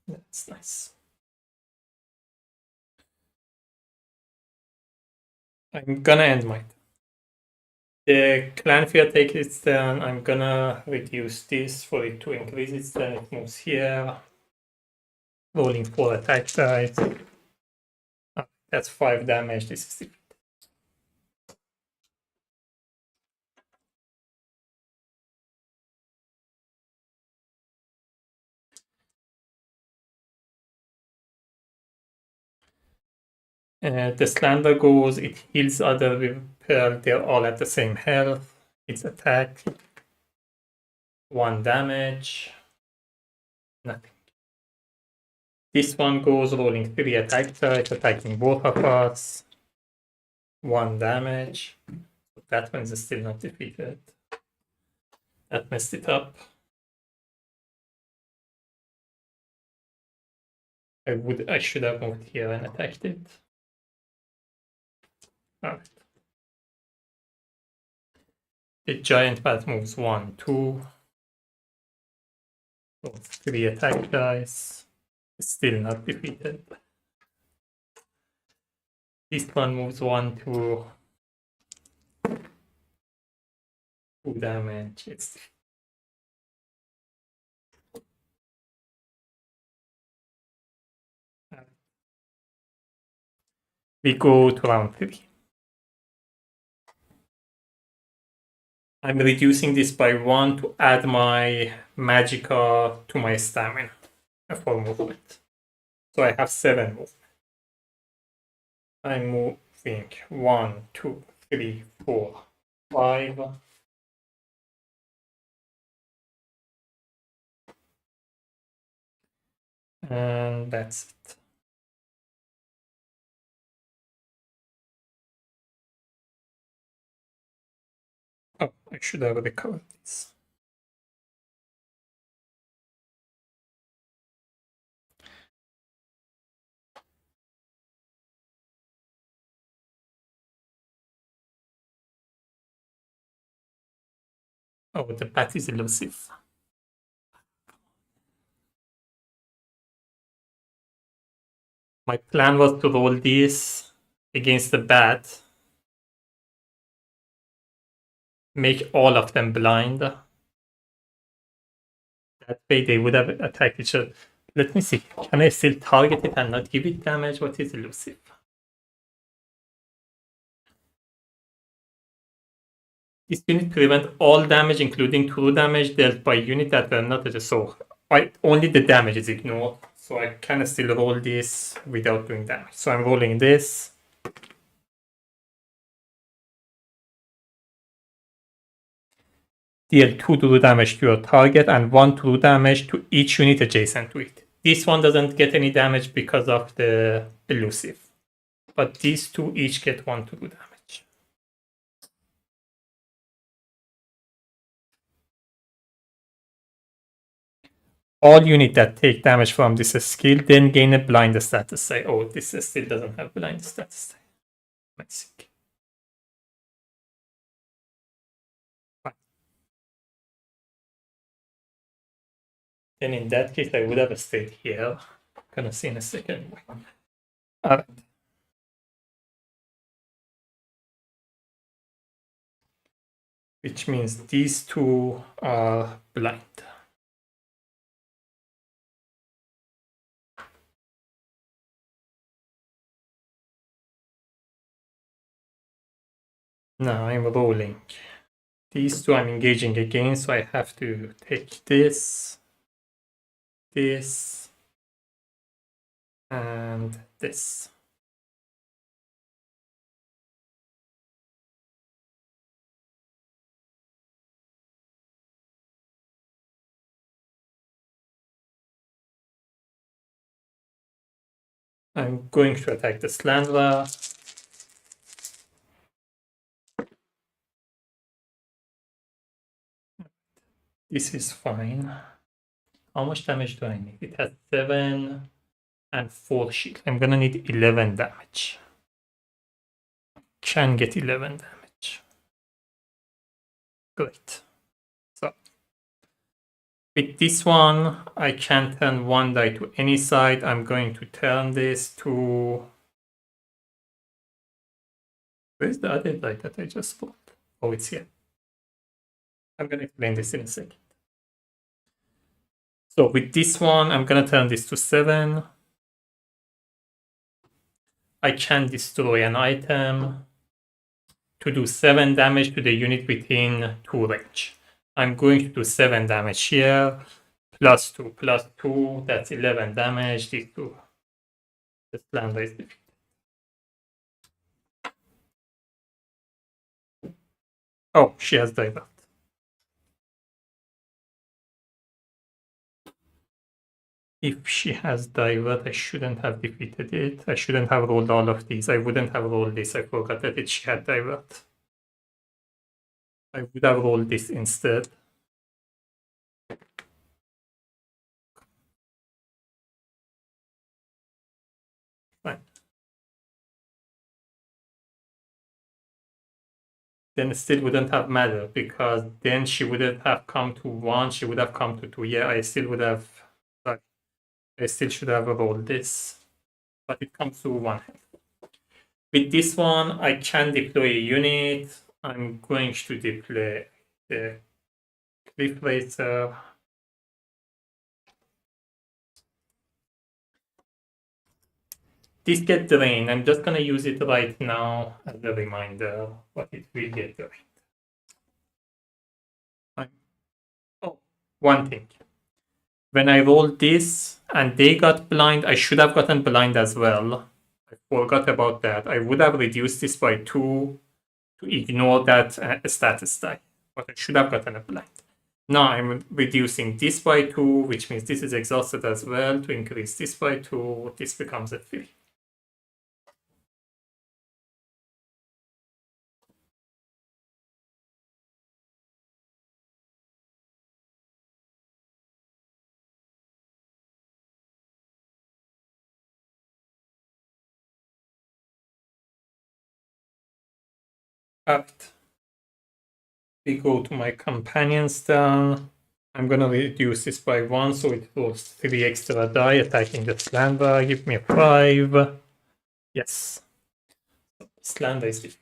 That's nice. I'm gonna end my turn. The Clanfear takes its turn. I'm gonna reduce this for it to increase its turn. It moves here. Rolling 4 attack dice. That's 5 damage. This is it. The slander goes, it heals other with Pearl, they're all at the same health. Its attack, 1 damage, nothing. This one goes rolling 3 attack dice, attacking both of us, 1 damage. That one's still not defeated. That messed it up. I should have moved here and attacked it. Alright. The giant bat moves 1, 2. Rolls 3 attack dice. Still not defeated. This one moves 1, 2. 2 damage. It's we go to round 3. I'm reducing this by 1 to add my magicka to my stamina for movement. So I have 7 movement. I'm moving 1, 2, 3, 4, 5. And that's it. Oh, I should have recovered this. Oh, the bat is elusive. My plan was to roll this against the bat, make all of them blind. That way they would have attacked each other. Let me see. Can I still target it and not give it damage? What is elusive? This unit prevents all damage, including true damage dealt by unit that were not adjusted. So only the damage is ignored. So I can still roll this without doing damage. So I'm rolling this. Deal 2 true damage to your target and 1 true damage to each unit adjacent to it. This one doesn't get any damage because of the elusive. But these two each get 1 true damage. All units that take damage from this skill then gain a blind status. Say, oh, this still doesn't have blind status. Amazing. Fine. Then in that case, I would have stayed here. Gonna see in a second. Alright. Which means these two are blind. Now I'm rolling. These two I'm engaging again, so I have to take this, and this. I'm going to attack the slanderer. This is fine. How much damage do I need? It has 7 and 4 shield. I'm gonna need 11 damage. Can get 11 damage. Great. So with this one, I can turn 1 die to any side. I'm going to turn this to... Where's the other die that I just bought? Oh, it's here. I'm gonna explain this in a second. So with this one, I'm gonna turn this to 7. I can destroy an item to do 7 damage to the unit within 2 range. I'm going to do 7 damage here, plus 2, that's 11 damage. These two, the slander is defeated. Oh, she has divert. If she has divert, I shouldn't have defeated it. I shouldn't have rolled all of these. I wouldn't have rolled this. I forgot that she had divert. I would have rolled this instead. Fine. Then it still wouldn't have mattered because then she wouldn't have come to 1, she would have come to 2. Yeah, I still would have, like, I still should have rolled this, but it comes to 1. With this one, I can deploy a unit. I'm going to deploy the Cliff Racer. This gets drained. I'm just going to use it right now as a reminder, but it will get drained. Oh, one thing. When I rolled this and they got blind, I should have gotten blind as well. I forgot about that. I would have reduced this by 2 to ignore that status die, but I should have gotten a blind. Now I'm reducing this by 2, which means this is exhausted as well. To increase this by 2, this becomes a 3. Alright. We go to my companions turn. I'm gonna reduce this by 1, so it rolls 3 extra die, attacking the Slander. Give me a 5. Yes. Slander is defeated.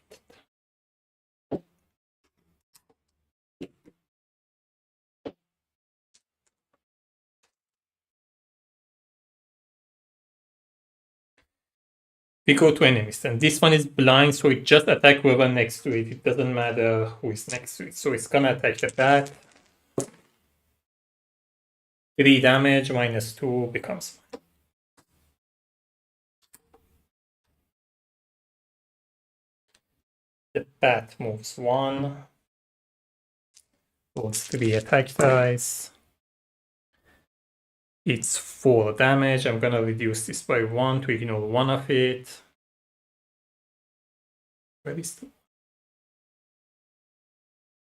We go to enemies, and this one is blind, so it just attack whoever next to it. It doesn't matter who is next to it. So it's gonna attack the bat. 3 damage minus 2 becomes 1. The bat moves 1. Rolls 3 attack dice. It's 4 damage. I'm gonna reduce this by 1 to ignore 1 of it. Where is the...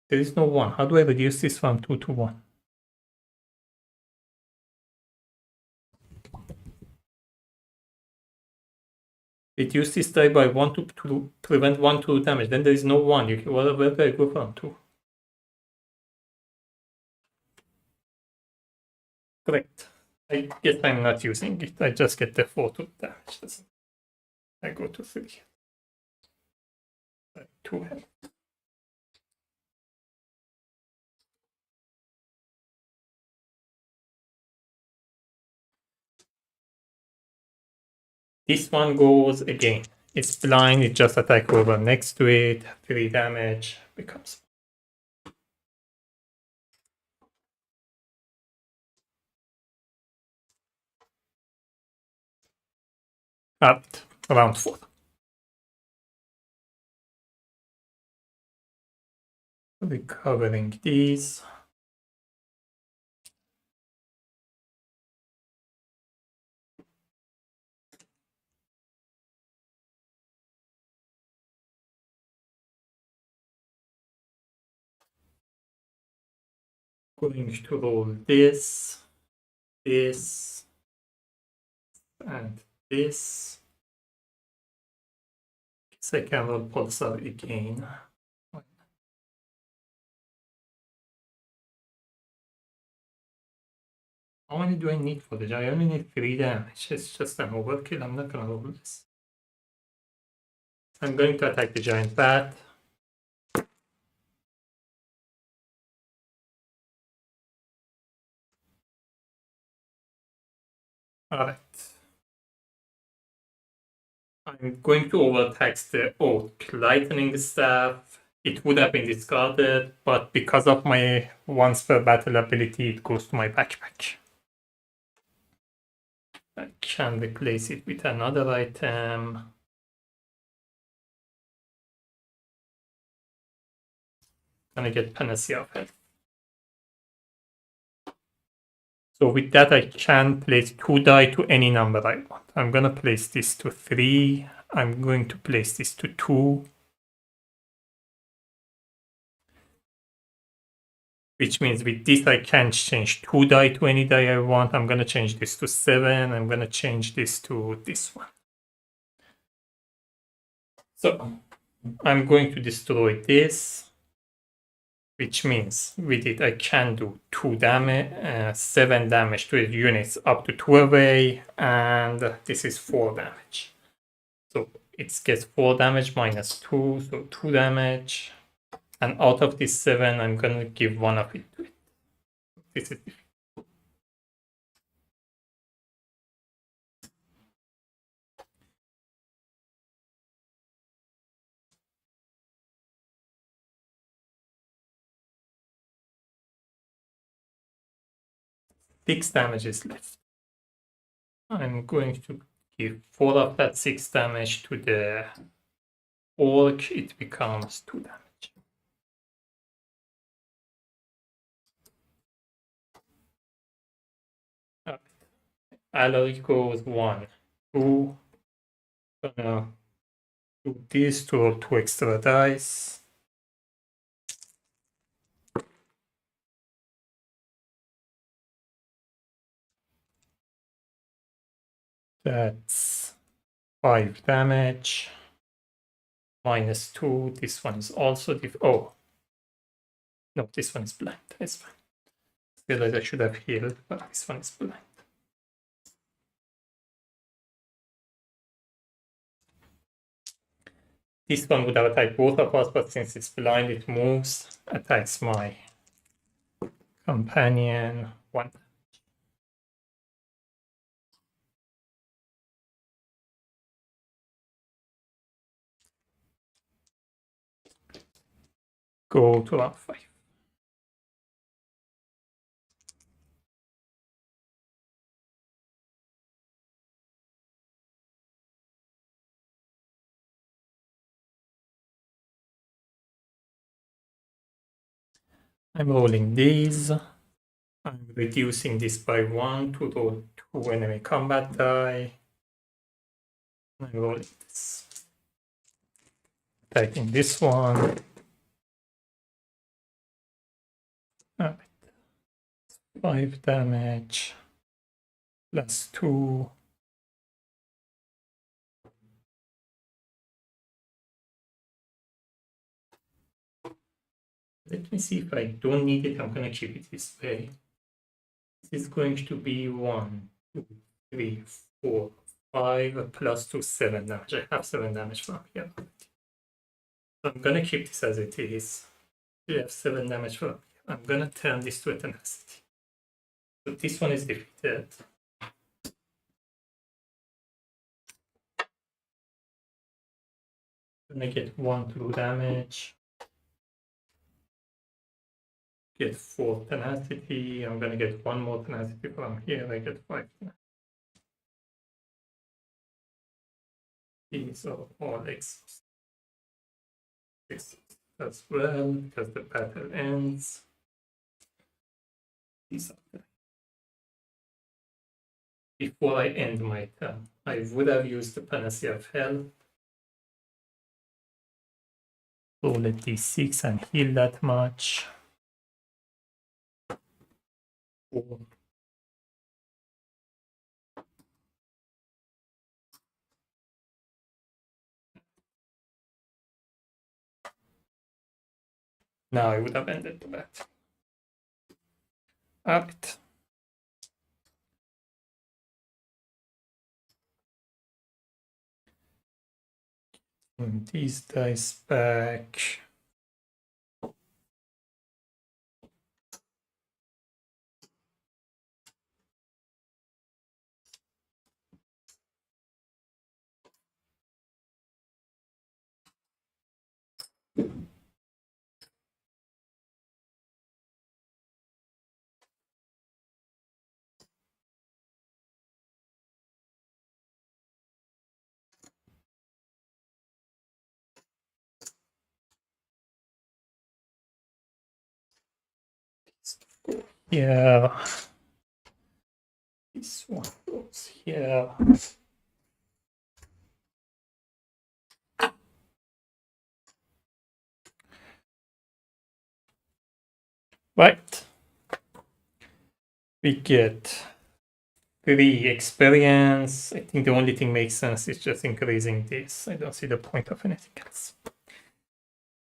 There is no 1. How do I reduce this from 2 to 1? Reduce this die by 1 to prevent 1 to damage. Then there is no 1. Where do I go from 2? Correct. I guess I'm not using it. I just get the 4 to damage. I go to 3. 2 health. This one goes again. It's blind, it just attack whoever next to it. 3 damage becomes. Out. Round 4. Recovering these. Going to roll this, this, and this. So I can roll Pulsar again. How many do I need for the giant? I only need 3 damage. It's just an overkill. I'm not gonna roll this. I'm going to attack the giant bat. Alright. I'm going to overtax the Oak Lightning Staff. It would have been discarded, but because of my once per battle ability, it goes to my backpack. I can replace it with another item. Gonna get Panacea of Health. So with that, I can place 2 die to any number I want. I'm gonna place this to 3. I'm going to place this to 2. Which means with this, I can change 2 die to any die I want. I'm gonna change this to 7. I'm gonna change this to this one. So I'm going to destroy this. Which means with it, I can do 2 damage, 7 damage to the units up to 2 away, and this is 4 damage. So it gets 4 damage minus 2, so 2 damage. And out of this 7, I'm gonna give 1 of it to it. This is 6 damages left. I'm going to give 4 of that 6 damage to the orc. It becomes 2 damage. Right. Alloy goes 1, 2. Gonna do this to roll 2 extra dice. That's 5 damage. Minus 2. This one is also oh. No, this one is blind. It's fine. Realized I should have healed, but this one is blind. This one would have attacked both of us, but since it's blind, it moves, attacks my companion. 1. Go to round 5. I'm rolling these. I'm reducing this by 1 to roll 2 enemy combat die. I'm rolling this. Attacking this one. Alright. 5 damage. Plus 2. Let me see if I don't need it. I'm going to keep it this way. This is going to be 1, 2, 3, 4, 5, plus 2, 7 damage. I have 7 damage from here. So I'm going to keep this as it is. We have 7 damage from here. I'm going to turn this to a tenacity. So this one is defeated. I'm going to get 1 true damage. Get 4 tenacity. I'm going to get 1 more tenacity from here. I get 5 tenacity. These are all exhausted. As well, because the battle ends. These are before I end my turn, I would have used the Panacea of Hell. Roll a d6 and heal that much. 4. Now I would have ended the battle. Alright. These dice back. here. This one goes here. Right. We get 3 experience. I think the only thing makes sense is just increasing this. I don't see the point of anything else.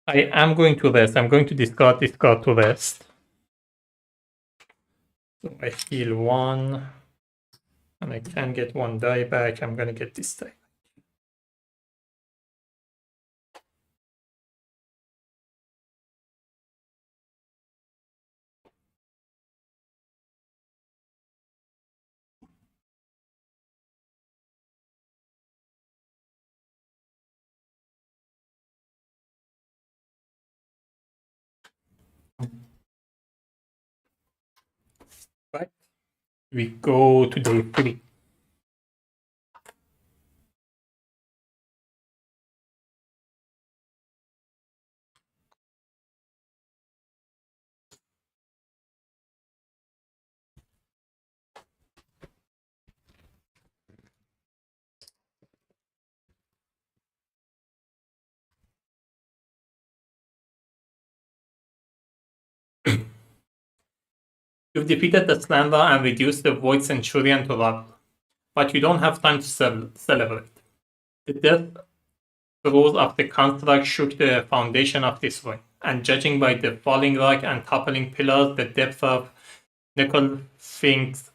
I am going to rest. I'm going to discard this card to rest. So I heal 1. And I can get 1 die back. I'm gonna get this die. Right. We go to day 3. You've defeated the Slander and reduced the Void Centurion to rubble, but you don't have time to celebrate. The death throes of the construct shook the foundation of this ruin, and judging by the falling rock and toppling pillars, the depth of Necrosphinx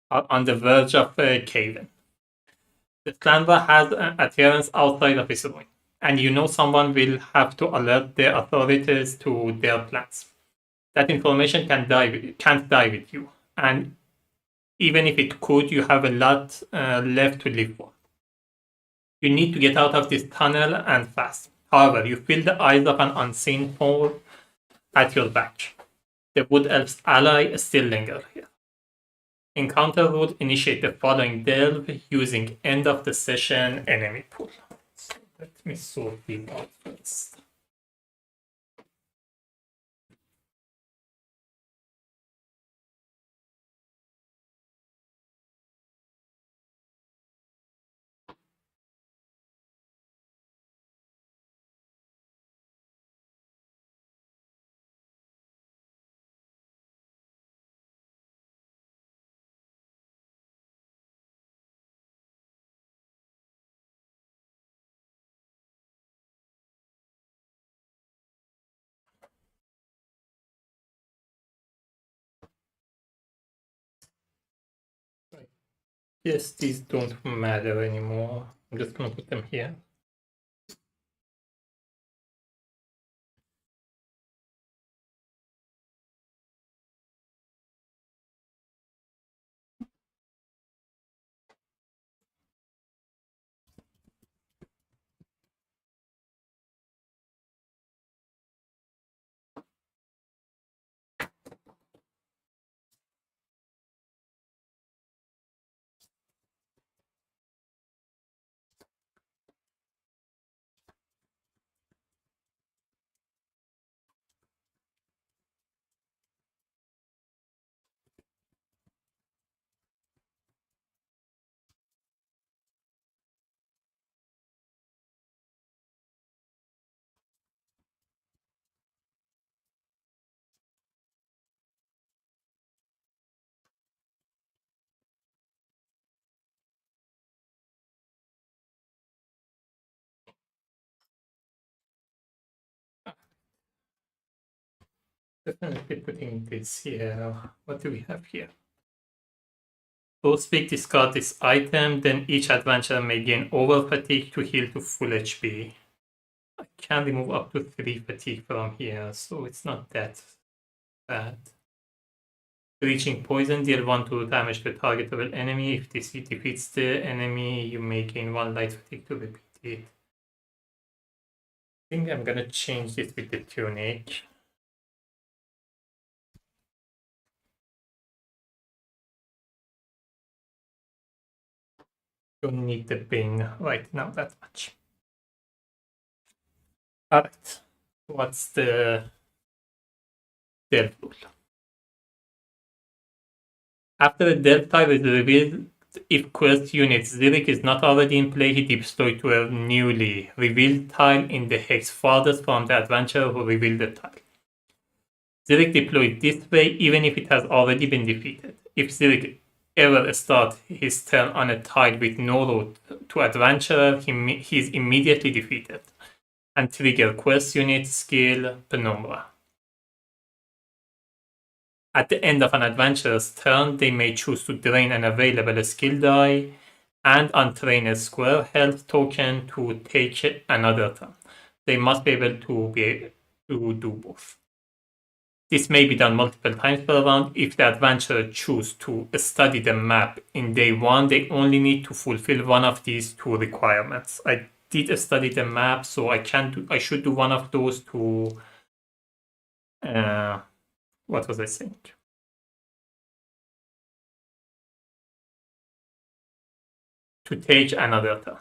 are on the verge of caving. The Slander has adherents outside of his ruin, and you know someone will have to alert the authorities to their plans. That information can't die with you, and even if it could, you have a lot left to live for. You need to get out of this tunnel and fast. However, you feel the eyes of an unseen foe at your back. The Wood Elf's ally still linger here. Encounter would initiate the following delve using end of the session enemy pool. So let me sort these out first. Yes, these don't matter anymore. I'm just gonna put them here. Definitely putting this here. What do we have here? Both speak discard this item, then each adventurer may gain over fatigue to heal to full HP. I can remove up to 3 fatigue from here, so it's not that bad. Reaching poison, deal 1 to damage to targetable enemy. If this defeats the enemy, you may gain 1 light fatigue to repeat it. I think I'm gonna change this with the tunic. Don't need the bin right now that much. Alright, What's the delve rule? After the delve tile is revealed, if quest unit Zurich is not already in play, he deploys to a newly revealed tile in the hex farthest from the adventurer who revealed the tile. Zurich deployed this way even if it has already been defeated. If Zurich ever starts his turn on a tile with no route to adventurer, he is immediately defeated and trigger quest unit skill Penumbra. At the end of an adventurer's turn, they may choose to drain an available skill die and untrain a square health token to take another turn. They must be able to do both. This may be done multiple times per round. If the adventurer chooses to study the map in day one, they only need to fulfill one of these two requirements. I did study the map, so I should do one of those to what was I saying? To take another turn.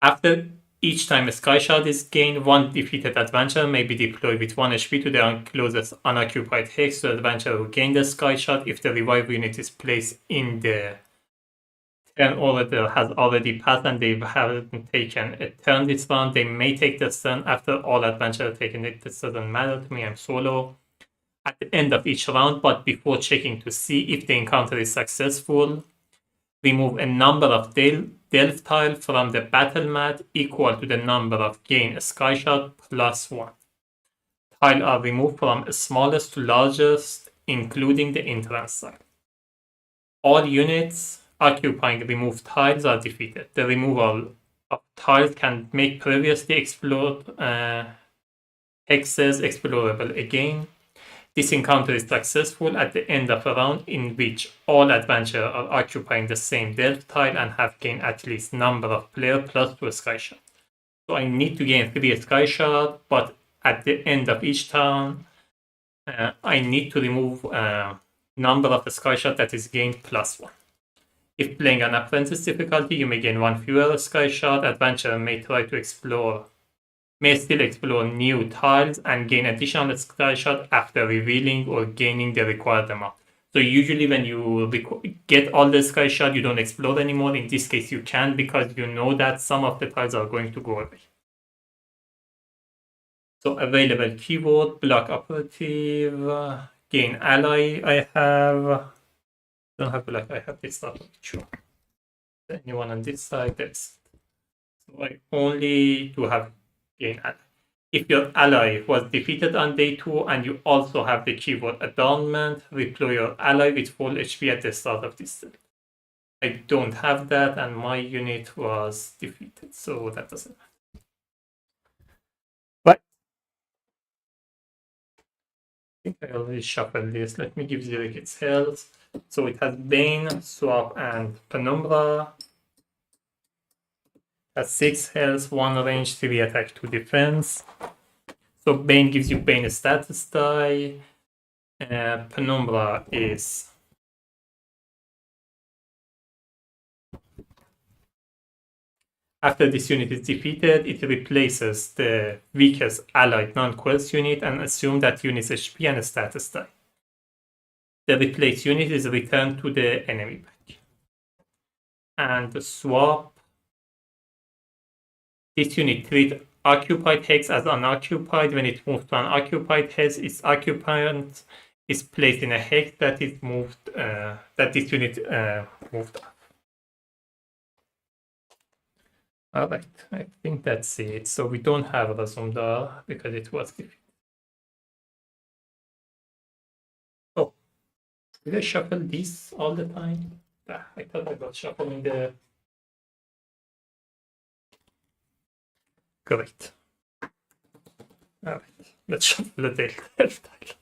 After each time a sky shard is gained, one defeated adventurer may be deployed with 1 HP to the closest unoccupied hex to the adventurer who gained the sky shard. If the revive unit is placed in the turn order has already passed and they haven't taken a turn this round, they may take this turn. After all adventurers taken it, this doesn't matter to me, I'm solo. At the end of each round, but before checking to see if the encounter is successful, remove a number of delve tile from the battle mat equal to the number of gain sky shard plus 1. Tiles are removed from smallest to largest, including the entrance tile. All units occupying removed tiles are defeated. The removal of tiles can make previously explored hexes explorable again. This encounter is successful at the end of a round in which all adventurers are occupying the same delve tile and have gained at least number of players plus 2 sky shard. So I need to gain 3 sky shard, but at the end of each turn, I need to remove number of sky shard that is gained plus 1. If playing on apprentice difficulty, you may gain 1 fewer sky shard. Adventurer may still explore new tiles and gain additional sky shard after revealing or gaining the required amount. So usually when you get all the sky shard, you don't explore anymore. In this case, you can because you know that some of the tiles are going to go away. So available keyword, block operative, gain ally I don't have block, I have this stuff, sure. Anyone on this side, that's so I only do have gain ally. If your ally was defeated on day 2 and you also have the keyword adornment, deploy your ally with full HP at the start of this turn. I don't have that and my unit was defeated, so that doesn't matter. But I think I already shuffled this. Let me give Zurich its health. So it has Bane, Swap, and Penumbra. Has 6 health, 1 range, 3 attack, 2 defense. So Bane gives you Bane status die. Penumbra is after this unit is defeated, it replaces the weakest allied non-quest unit and assume that unit's HP and status die. The replaced unit is returned to the enemy back. And the swap. This unit treats occupied hex as unoccupied. When it moves to an occupied hex, its occupant is placed in a hex that is moved. That this unit moved up. All right, I think that's it. So we don't have Razumdar because it was defeated. Oh, did I shuffle this all the time? I thought I was shuffling the. Correct. All right, let's shuffle the delve tile.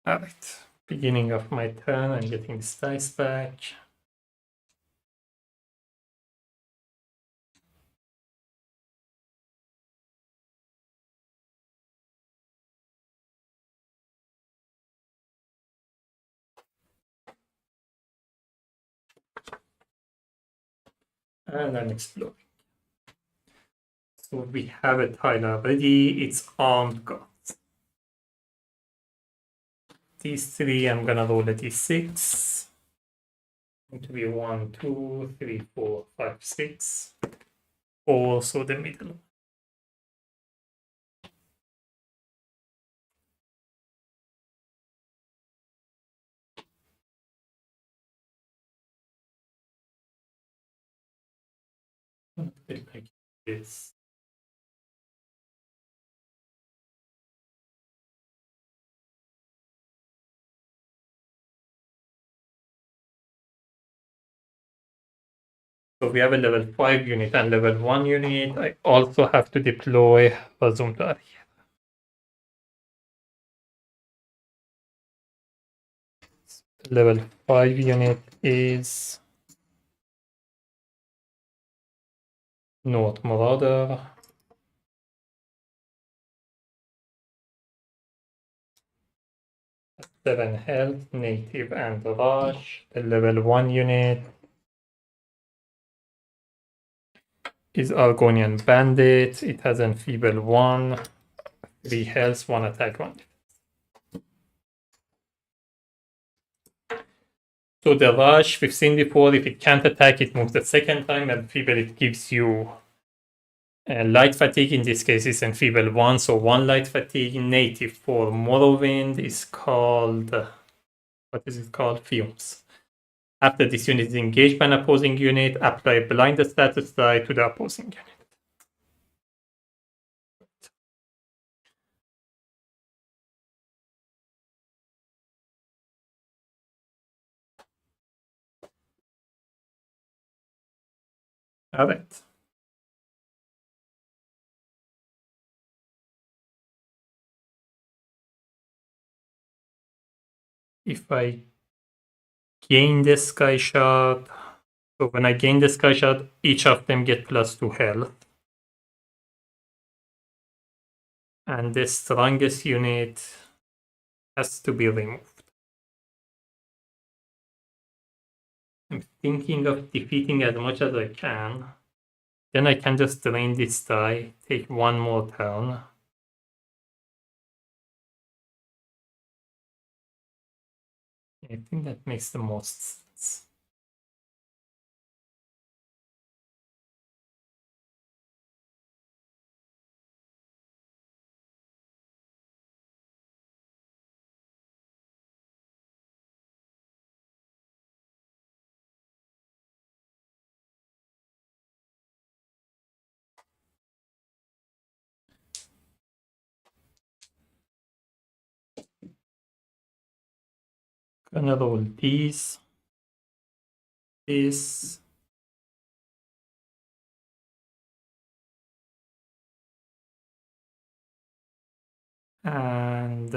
Alright, beginning of my turn, I'm getting this dice back. And I'm exploring. So we have a tile already, it's armed guards. These three, I'm gonna roll a d6. Going to be 1, 2, 3, 4, 5, 6. Also the middle. Like this. So we have a level 5 unit and level 1 unit. I also have to deploy a zoom to area. Level 5 unit is North Marauder. Seven health, native and rush. The level 1 unit is Argonian Bandit. It has enfeeble 1, 3 health, 1 attack, 1. So the rush, we've seen before, if it can't attack, it moves the second time, and feeble, it gives you light fatigue. In this case, it's enfeeble 1, so 1 light fatigue. Native for Morrowind is called, what is it called? Fumes. After this unit is engaged by an opposing unit, apply blind status die to the opposing unit. All right. If I gain the sky shard, so when I gain the sky shard, each of them get +2 health. And the strongest unit has to be removed. I'm thinking of defeating as much as I can. Then I can just drain this die, take one more turn. I think that makes the most sense. Gonna roll these, this, and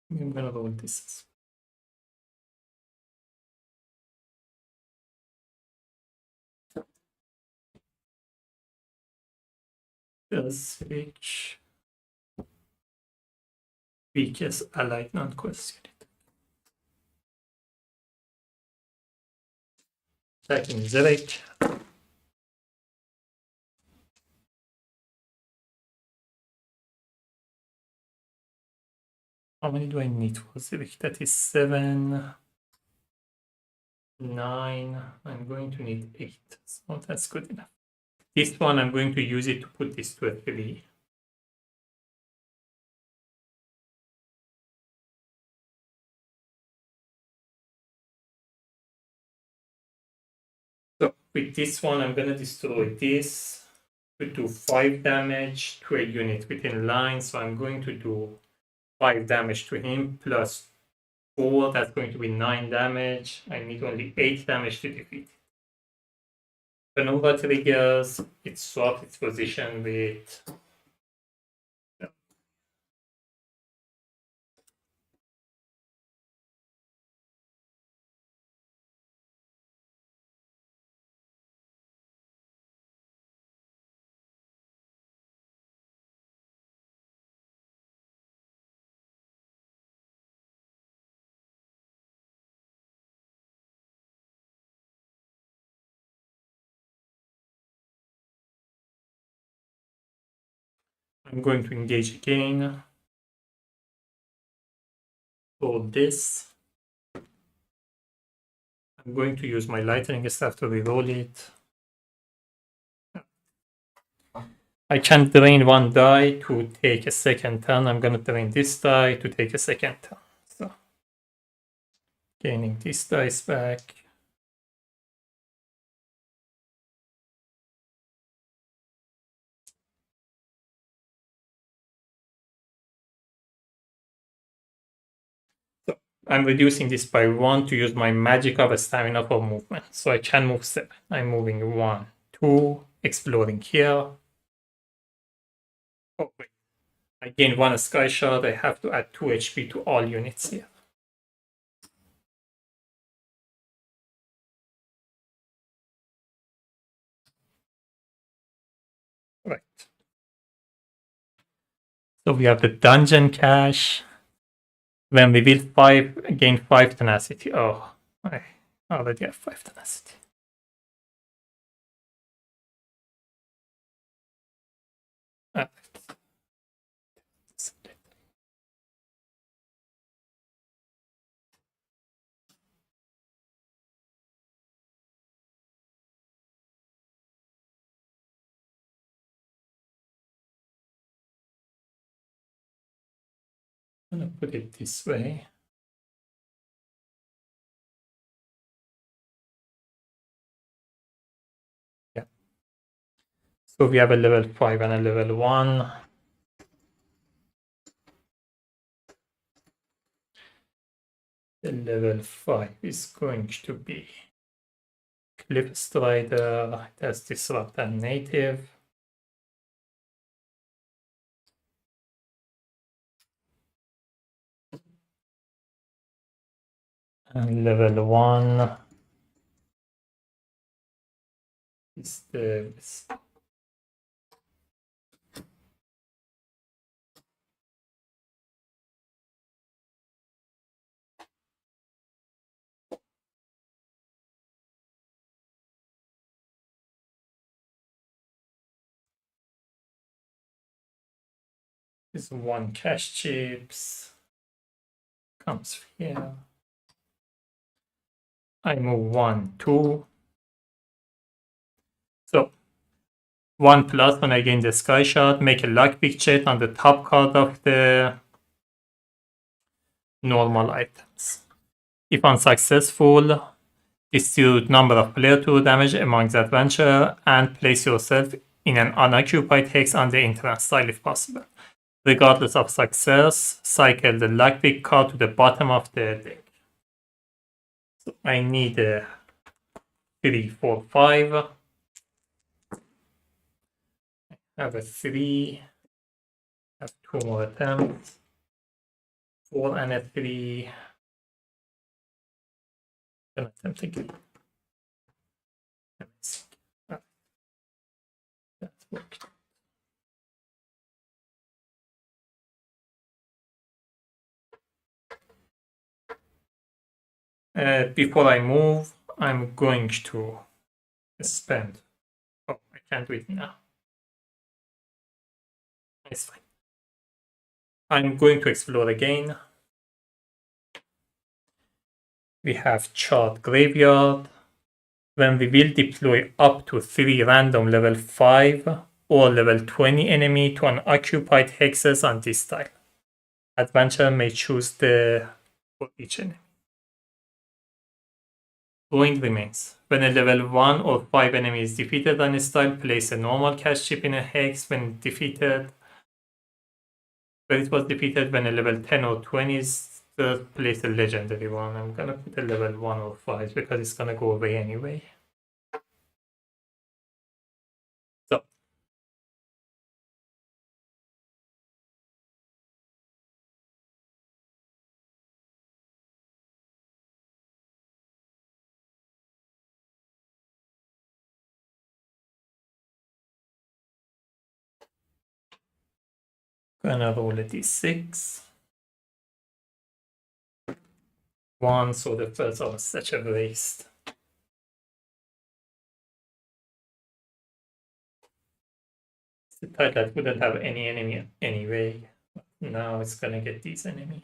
I'm gonna roll this. Switch. Weakest allied non-quest unit. Attacking Zerek. How many do I need for Zerek? That is 7, 9. I'm going to need 8. So that's good enough. This one, I'm going to use it to put this to a 3. So with this one, I'm going to destroy this to do 5 damage to a unit within line. So I'm going to do 5 damage to him plus 4, that's going to be 9 damage. I need only 8 damage to defeat. The Nova triggers, it swaps its position with. I'm going to engage again. For this, I'm going to use my lightning staff to reroll it. I can drain 1 die to take a second turn. I'm gonna drain this die to take a second turn. So, gaining this dice back. So, I'm reducing this by 1 to use my magic of a stamina for movement. So I can move 7. I'm moving 1, 2, exploring here. Oh, wait. I gain 1 sky shard. I have to add 2 HP to all units here. Right. So we have the dungeon cache. When we build 5, gain 5 tenacity. Oh, I already have 5 tenacity. I'm gonna put it this way. Yeah. So we have a level 5 and a level 1. The level 5 is going to be Cliff Strider, that's Disrupt and Native. And level 1 is the is 1 cash chips. Comes here. I move 1, 2. So 1 plus when I gain the sky shot, make a lockpick check on the top card of the normal items. If unsuccessful, distribute number of player to damage among the adventurer and place yourself in an unoccupied hex on the entrance tile if possible. Regardless of success, cycle the lockpick card to the bottom of the deck. So I need a 3, 4, 5. I have a 3. I have 2 more attempts. 4 and a 3. An attempt again. That worked. Before I move, I'm going to spend. Oh, I can't do it now. It's fine. I'm going to explore again. We have Chart Graveyard. When we will deploy up to 3 random level 5 or level 20 enemy to unoccupied hexes on this tile. Adventurer may choose the for each enemy. Ruined remains. When a level 1 or 5 enemy is defeated on this tile, place a normal cash chip in a hex. When defeated, But it was defeated when a level 10 or 20 is place a legendary one. I'm gonna put a level 1 or 5 because it's gonna go away anyway. So gonna roll a d6. 1, so the first was such a waste. The title wouldn't have any enemy anyway. Now it's gonna get these enemy.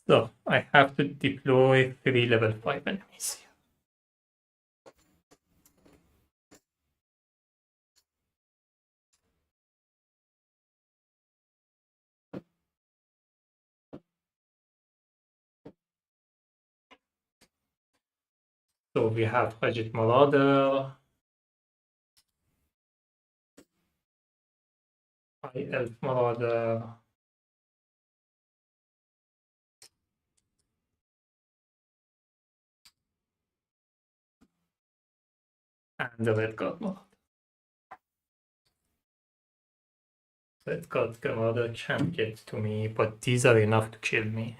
So I have to deploy 3 level 5 enemies here. So we have Hajit Marauder, High Elf Marauder, and the Red Guard Marauder. Red Guard Marauder can't get to me, but these are enough to kill me.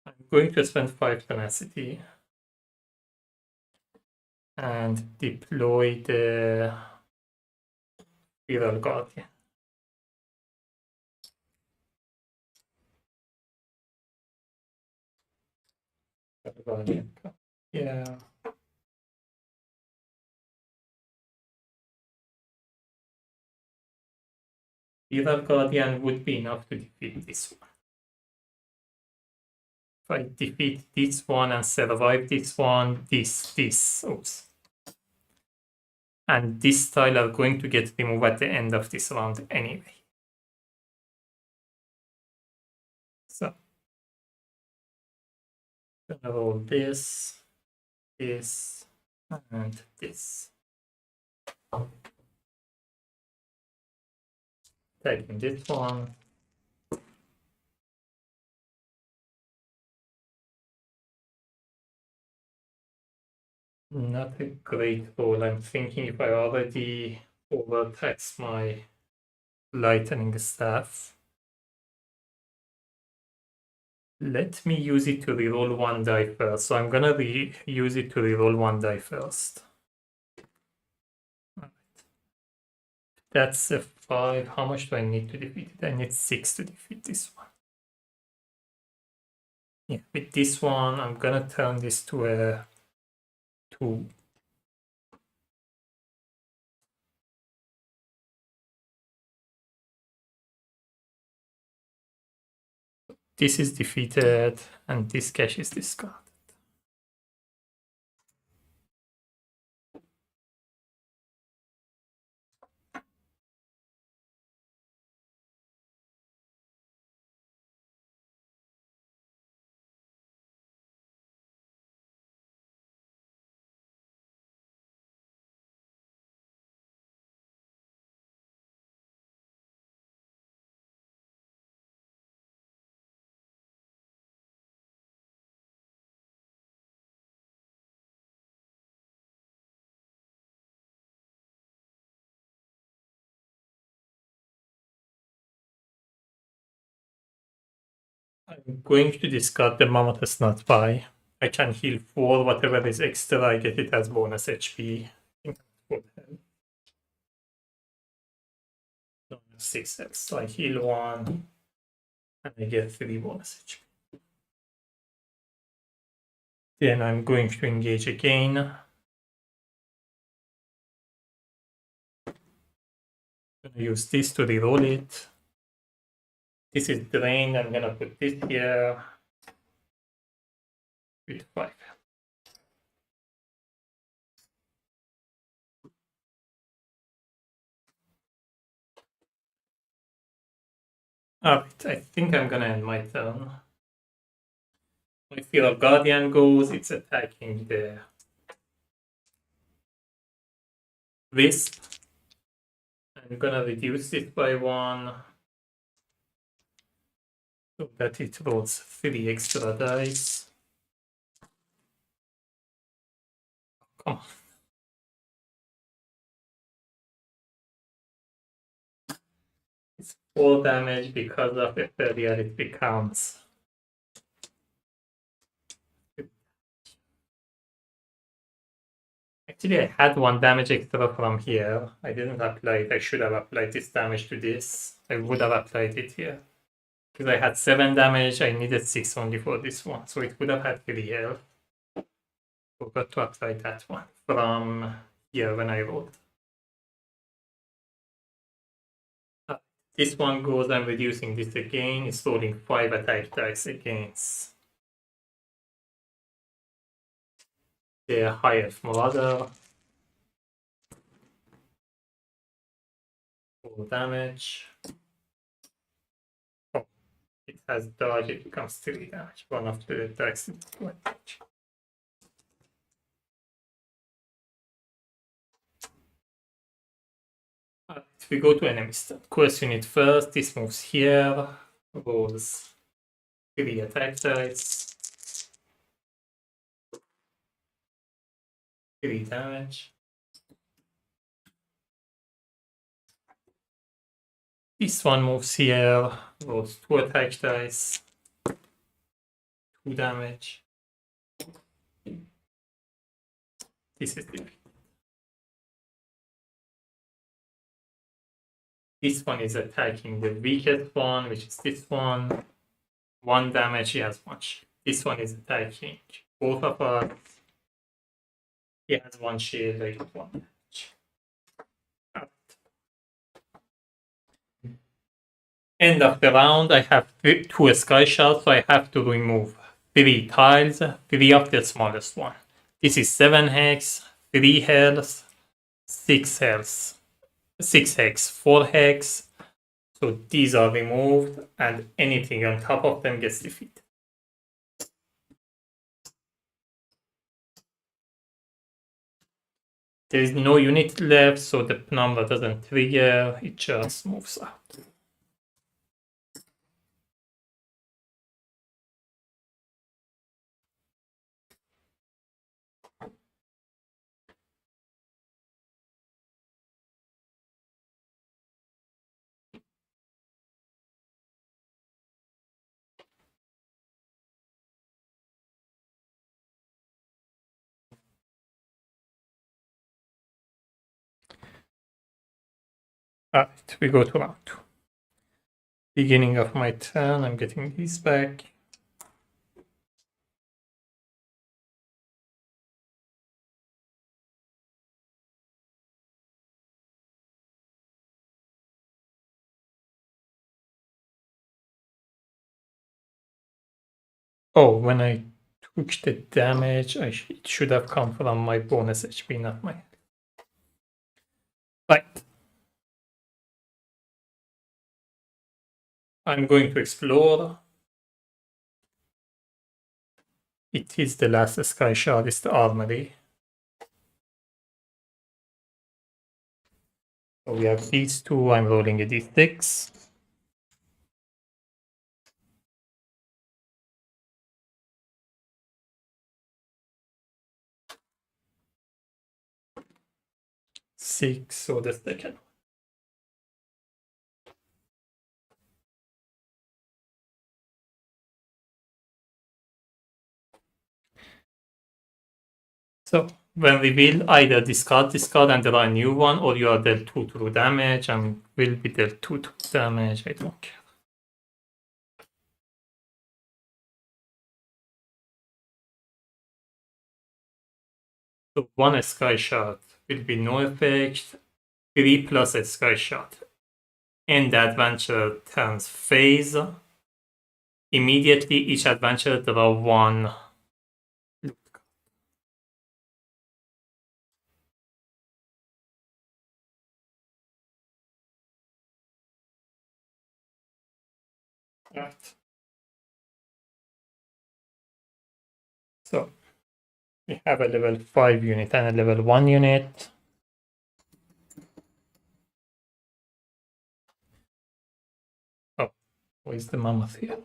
I'm going to spend 5 tenacity and deploy the Feral Guardian. Yeah. Feral Guardian would be enough to defeat this one. If I defeat this one and survive this one, oops. And this tile are going to get removed at the end of this round anyway. So, I'm gonna roll this, this, and this. Taking this one. Not a great roll. I'm thinking if I already overtax my lightning staff, let me use it to reroll 1 die first. So I'm gonna use it to reroll 1 die first. Right. That's a 5. How much do I need to defeat it? I need 6 to defeat this one. Yeah, with this one, I'm gonna turn this to a 2. This is defeated, and this cache is discarded. I'm going to discard the Mammoth Snot Pie. I can heal 4, whatever is extra, I get it as bonus HP. I think that would help. 6 extra, I heal 1, and I get 3 bonus HP. Then I'm going to engage again. I'm gonna use this to reroll it. This is drained, I'm gonna put this here with 5. Alright, I think I'm gonna end my turn. My Fear of Guardian goes, it's attacking the Wisp. I'm gonna reduce it by 1, so that it rolls 3 extra dice. Come on. It's 4 damage because of the failure, it becomes. Actually, I had 1 damage extra from here. I didn't apply it. I should have applied this damage to this. I would have applied it here. Because I had 7 damage, I needed 6 only for this one. So it would have had 3 health. Forgot to apply that one from here when I rolled. This one goes, I'm reducing this again. It's rolling 5 attack dice against the highest Marauder. 4 damage. Oh, it has dodge, it becomes 3 damage. One of the dice is 2 damage. Alright, we go to enemies. Quest unit first. This moves here. Rolls 3 attack dice. 3 damage. This one moves here. Rolls 2 attack dice. 2 damage. This is defeat. This one is attacking the weakest one, which is this one. 1 damage, he has 1 shield. This one is attacking both of us. He has 1 shield, I got 1 damage. End of the round, I have 2 sky shards, so I have to remove 3 tiles, 3 of the smallest one. This is 7 hex, 3 health, 6 health. 6 hex, 4 hex. So these are removed, and anything on top of them gets defeated. There is no unit left, so the number doesn't trigger, it just moves out. Alright, we go to round 2. Beginning of my turn, I'm getting these back. Oh, when I took the damage, it should have come from my bonus HP, not my. Right. I'm going to explore. It is the last sky shard, it's the armory. So we have these 2, I'm rolling a d6. Six, so the second one. So when we will either discard and draw a new one, or you are dealt 2 true damage and will be dealt 2 true damage, I don't care. So 1 sky shot will be no effect, 3 plus a sky shot. End the adventure turns phase. Immediately each adventure draw 1 loot card. Right. So we have a level 5 unit and a level 1 unit. Oh, where's the mammoth here?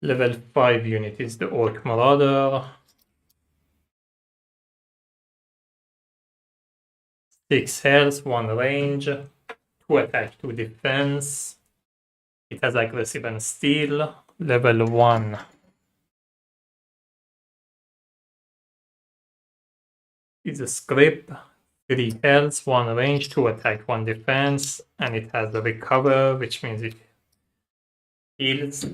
Level 5 unit is the Orc Marauder. 6 health, 1 range, 2 attack, 2 defense. It has aggressive and steal. Level 1. Is a script. 3 health, 1 range, 2 attack, 1 defense. And it has a recover, which means it heals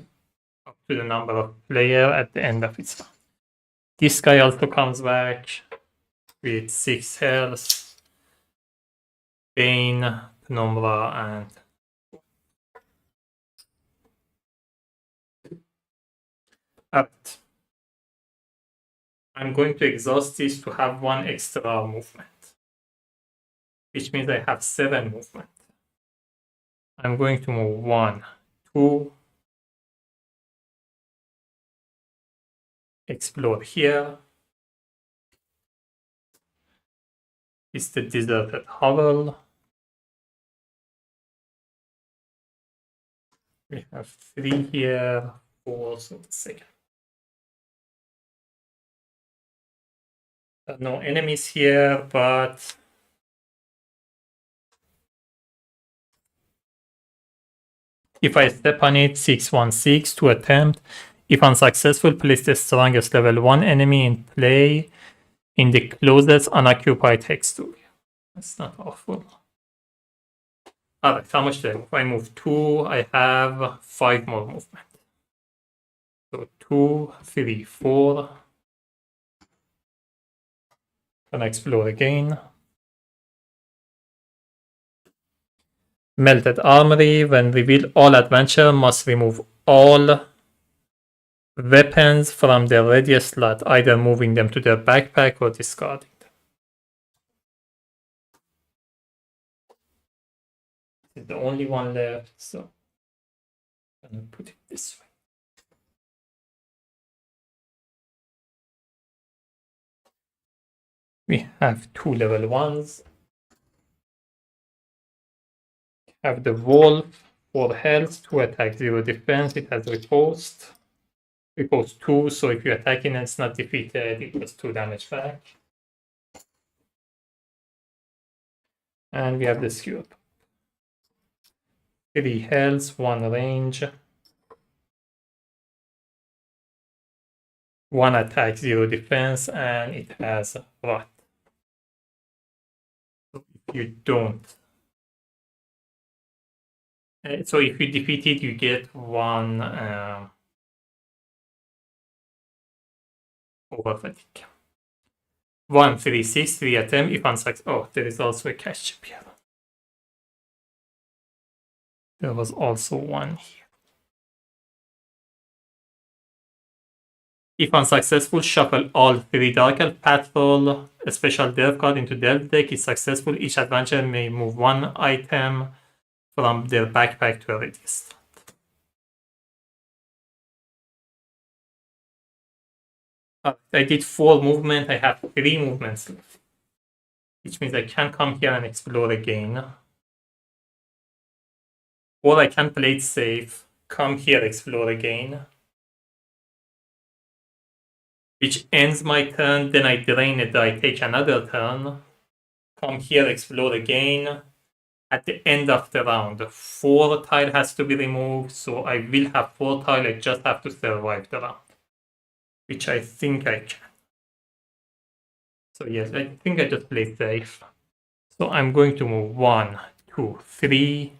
up to the number of player at the end of its round. This guy also comes back with 6 health, Bane, Penumbra, and Apt. I'm going to exhaust this to have 1 extra movement, which means I have 7 movement. I'm going to move 1, 2, explore here. It's the deserted hovel. We have 3 here, 4, so the second. No enemies here, but if I step on it, 616 to attempt. If unsuccessful, place the strongest level 1 enemy in play in the closest unoccupied texture. That's not awful. Alright, how much do I move? I move 2, I have 5 more movement. So 2, 3, 4. Can I explore again? Melted Armory. When revealed, all adventurer must remove all weapons from their ready slot, either moving them to their backpack or discarding them. It's the only one left, so I'm gonna put it this way. We have 2 level 1s. Have the Wolf, 4 health, 2 attack, 0 defense. It has riposte. Riposte 2, so if you attack and it's not defeated, it does 2 damage back. And we have the Skewer. 3 health, 1 range. 1 attack, 0 defense, and it has rot. So if you don't. So if you defeat it, you get 1 over fatigue. 1, 3, 6, 3 attempt. If unsuccessful. Oh, there is also a cash chip here. There was also 1 here. If unsuccessful, shuffle all 3 Dark Elf Patrol, a special Delve card into Delve deck. If successful, each adventurer may move 1 item from their backpack to a ready slot. I did 4 movement, I have 3 movements left, which means I can come here and explore again. Or I can play it safe, come here, explore again. Which ends my turn, then I drain it, I take another turn. Come here, explore again. At the end of the round, 4 tile has to be removed, so I will have 4 tile, I just have to survive the round. Which I think I can. So yes, I think I just play safe. So I'm going to move 1, 2, 3.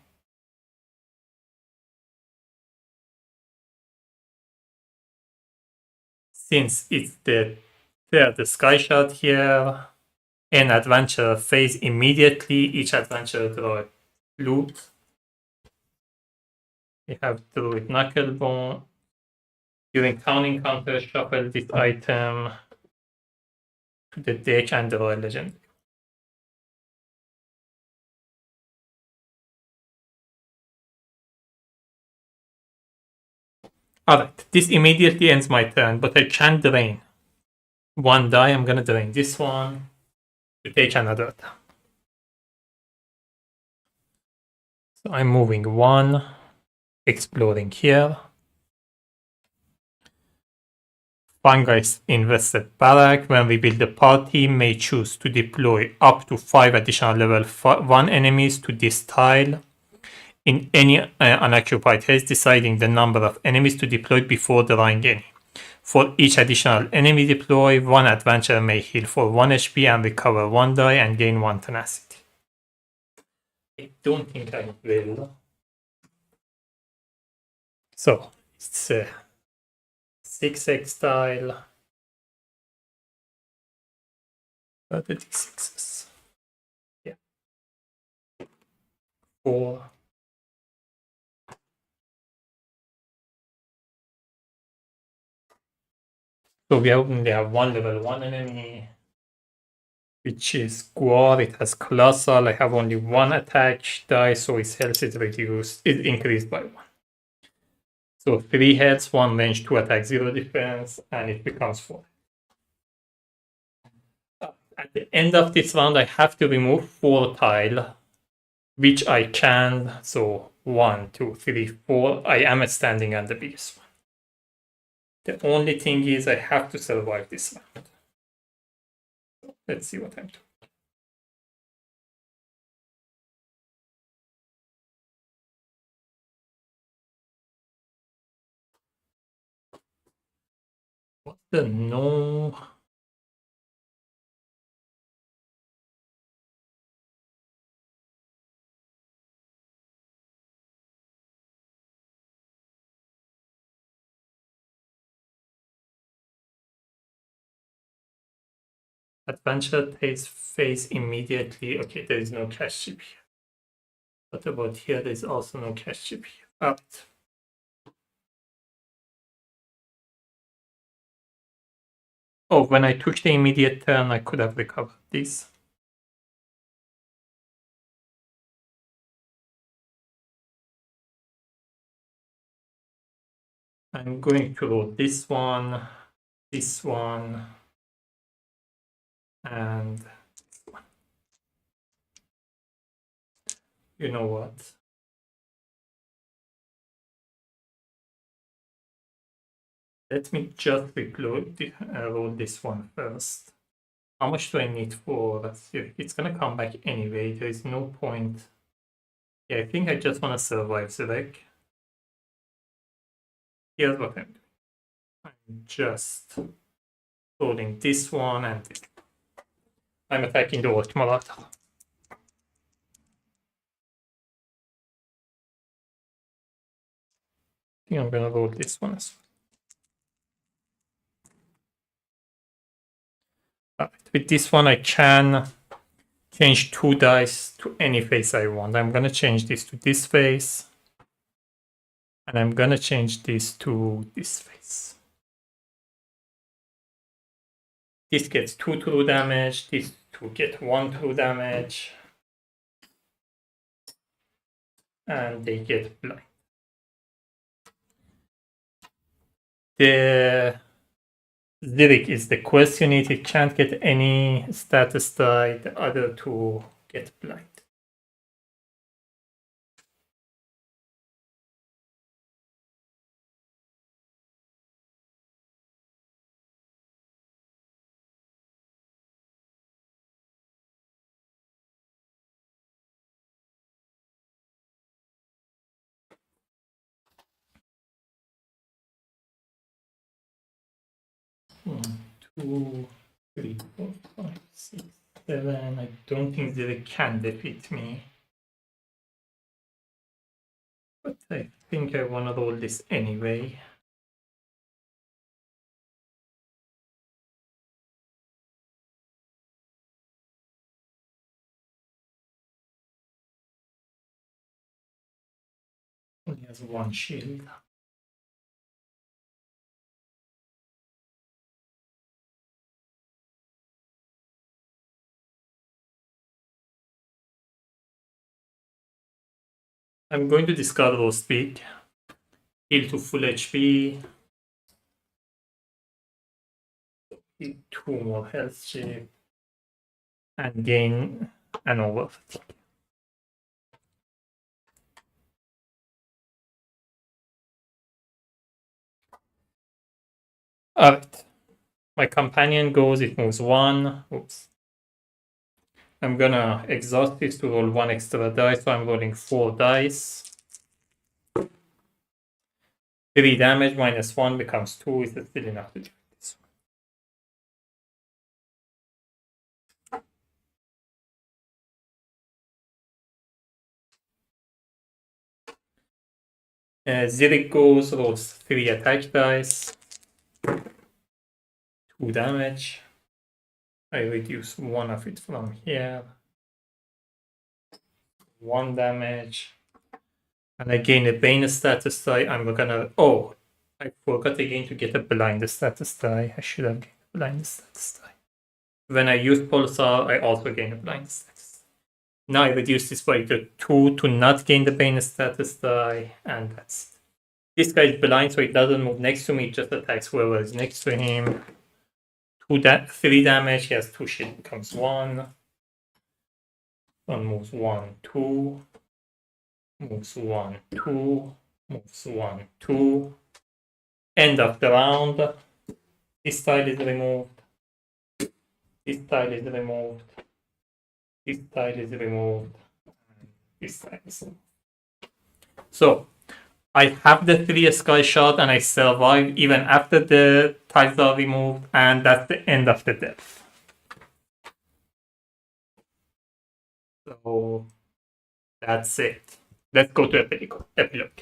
Since it's the third sky shot here, an adventure phase immediately, each adventure draw loot. We have Druid Knucklebone. During town encounter, shuffle this item to the deck and draw a legend. Alright, this immediately ends my turn, but I can drain. One die, I'm gonna drain this one to take another attack. So I'm moving one, exploring here. Fungi's invested barrack. When we build a party, may choose to deploy up to 5 additional level 1 enemies to this tile in any unoccupied haze, deciding the number of enemies to deploy before drawing any. For each additional enemy deploy, one adventurer may heal for 1 HP and recover 1 die and gain 1 tenacity. I don't think I will. So, it's 6x tile. 36s. Yeah. 4. So we only have one level 1 enemy, which is Guar. It has Colossal. I have only one attack die, so its health is reduced. It's increased by 1. So 3 heads, 1 range, 2 attack, 0 defense, and it becomes 4. At the end of this round, I have to remove 4 tile, which I can. So 1, 2, 3, 4. I am standing on the biggest one. The only thing is I have to survive this round. So let's see what I'm doing. What the no? Adventure takes phase immediately. Okay, there is no cash chip here. What about here? There is also no cash chip here. Alright. Oh, when I took the immediate turn, I could have recovered this. I'm going to roll this one, and this one. You know what? Let me just roll this one first. How much do I need for that? It's gonna come back anyway. There is no point. Yeah, I think I just want to survive the deck. Here's what I'm doing. I'm just rolling this one and this. I'm attacking the Ultimate. I think I'm gonna roll this one as well. Right. With this one, I can change 2 dice to any face I want. I'm gonna change this to this face, and I'm gonna change this to this face. This gets 2 true damage, these 2 get 1 true damage, and they get blind. The Lyric is the question it can't get any status die, the other 2 get blind. One, 2, 3, 4, 5, 6, 7. I don't think they can defeat me. But I think I want to roll this anyway. Only has 1 shield. I'm going to discard Roast Beak. Heal to full HP. Heal 2 more health chip. And gain an over fatigue. Alright. My companion goes, it moves 1. Oops. I'm gonna exhaust this to roll 1 extra dice, so I'm rolling 4 dice. 3 damage minus 1 becomes 2. Is it still enough to do this one? Zirik goes, rolls 3 attack dice. 2 damage. I reduce 1 of it from here. 1 damage. And I gain a Bane status die. I'm gonna... Oh, I forgot again to get a blind status die. I should have gained a blind status die. When I use Pulsar, I also gain a blind status. Now I reduce this by the 2 to not gain the Bane status die, and that's it. This guy is blind, so it doesn't move next to me, it just attacks whoever is next to him. 3 damage, he has 2 shield, becomes 1. One moves 1, 2. Moves 1, 2. Moves 1, 2. End of the round. This tile is removed. This tile is removed. This tile is removed. This tile is removed. So, I have the 3 sky shot and I survive even after the tiles are removed, and that's the end of the depth. So, that's it. Let's go to epilogue.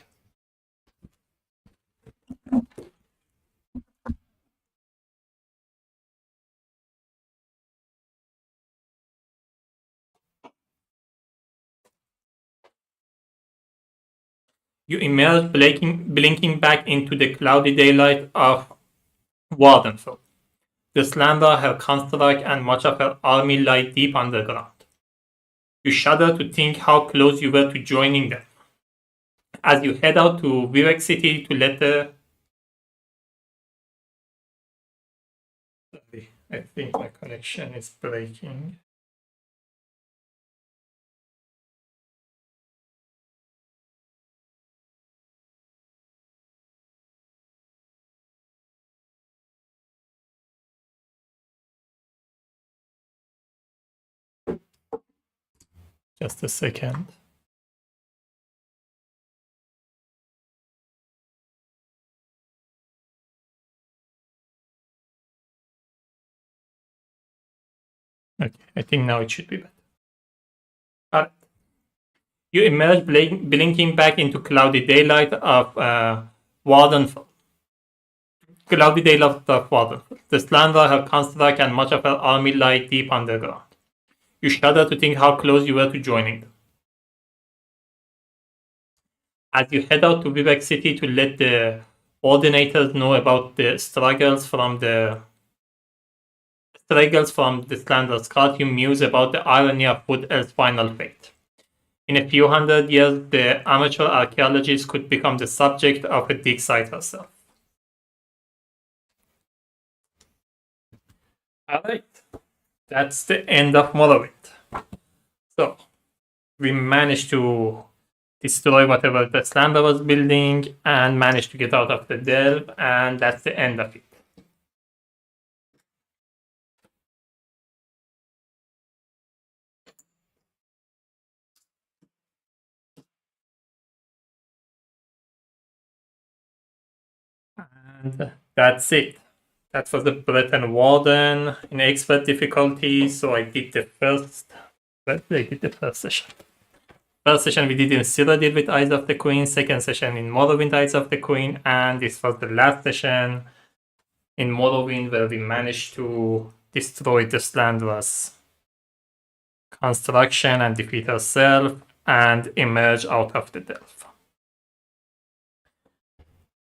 You emerge blinking back into the cloudy daylight of Warden. The Slander, her construct, and much of her army lie deep underground. You shudder to think how close you were to joining them. As you head out to Vivek City to let the... Sorry, I think my connection is breaking. Just a second. Okay, I think now it should be better. You emerge blinking back into cloudy daylight of Warden. Cloudy daylight of Warden. The Slander, her construct, and much of her army lie deep underground. You shudder to think how close you were to joining them. As you head out to Vivek City to let the ordinators know about the struggles from the Slander's cult, you muse about the irony of Wood Elf's final fate. In a few hundred years, the amateur archaeologist could become the subject of a dig site herself. Alright, that's the end of Morrowind. So, we managed to destroy whatever the Slander was building and managed to get out of the delve, and that's the end of it. And that's it. That was the Breton Warden in expert difficulty. So I did the first. Session. First session we did in Cyrodiil with Eyes of the Queen. Second session in Morrowind Eyes of the Queen, and this was the last session in Morrowind where we managed to destroy the Slandra's construction and defeat herself and emerge out of the delve.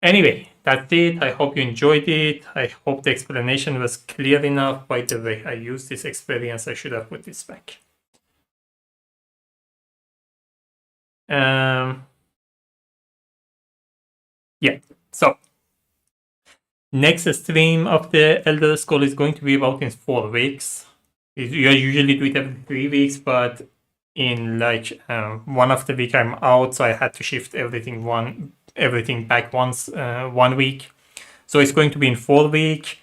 Anyway, that's it. I hope you enjoyed it. I hope the explanation was clear enough. By the way, I used this experience. I should have put this back. Yeah, so next stream of the Elder Scroll is going to be about in 4 weeks. You usually do it every 3 weeks, but in like one of the week I'm out, so I had to shift everything back 1 week. So it's going to be in 4 weeks.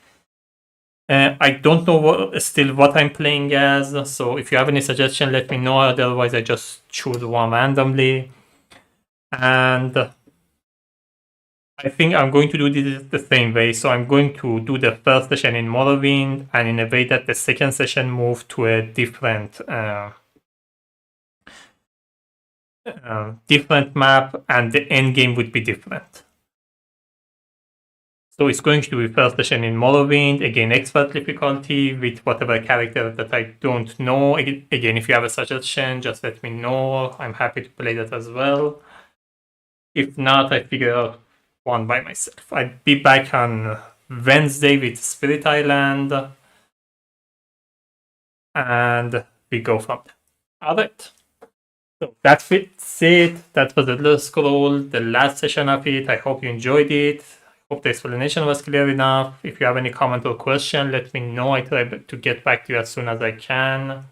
I don't know still what I'm playing as, so if you have any suggestion, let me know. Otherwise, I just choose one randomly. And I think I'm going to do this the same way. So I'm going to do the first session in Morrowind, and in a way that the second session move to a different different map, and the end game would be different. So it's going to be first session in Morrowind, again expert difficulty with whatever character that I don't know. Again, if you have a suggestion, just let me know. I'm happy to play that as well. If not, I figure out one by myself. I'll be back on Wednesday with Spirit Island, and we go from there. Alright. So that's it. That was the Elder Scroll, the last session of it. I hope you enjoyed it. Hope the explanation was clear enough. If you have any comment or question, let me know. I try to get back to you as soon as I can.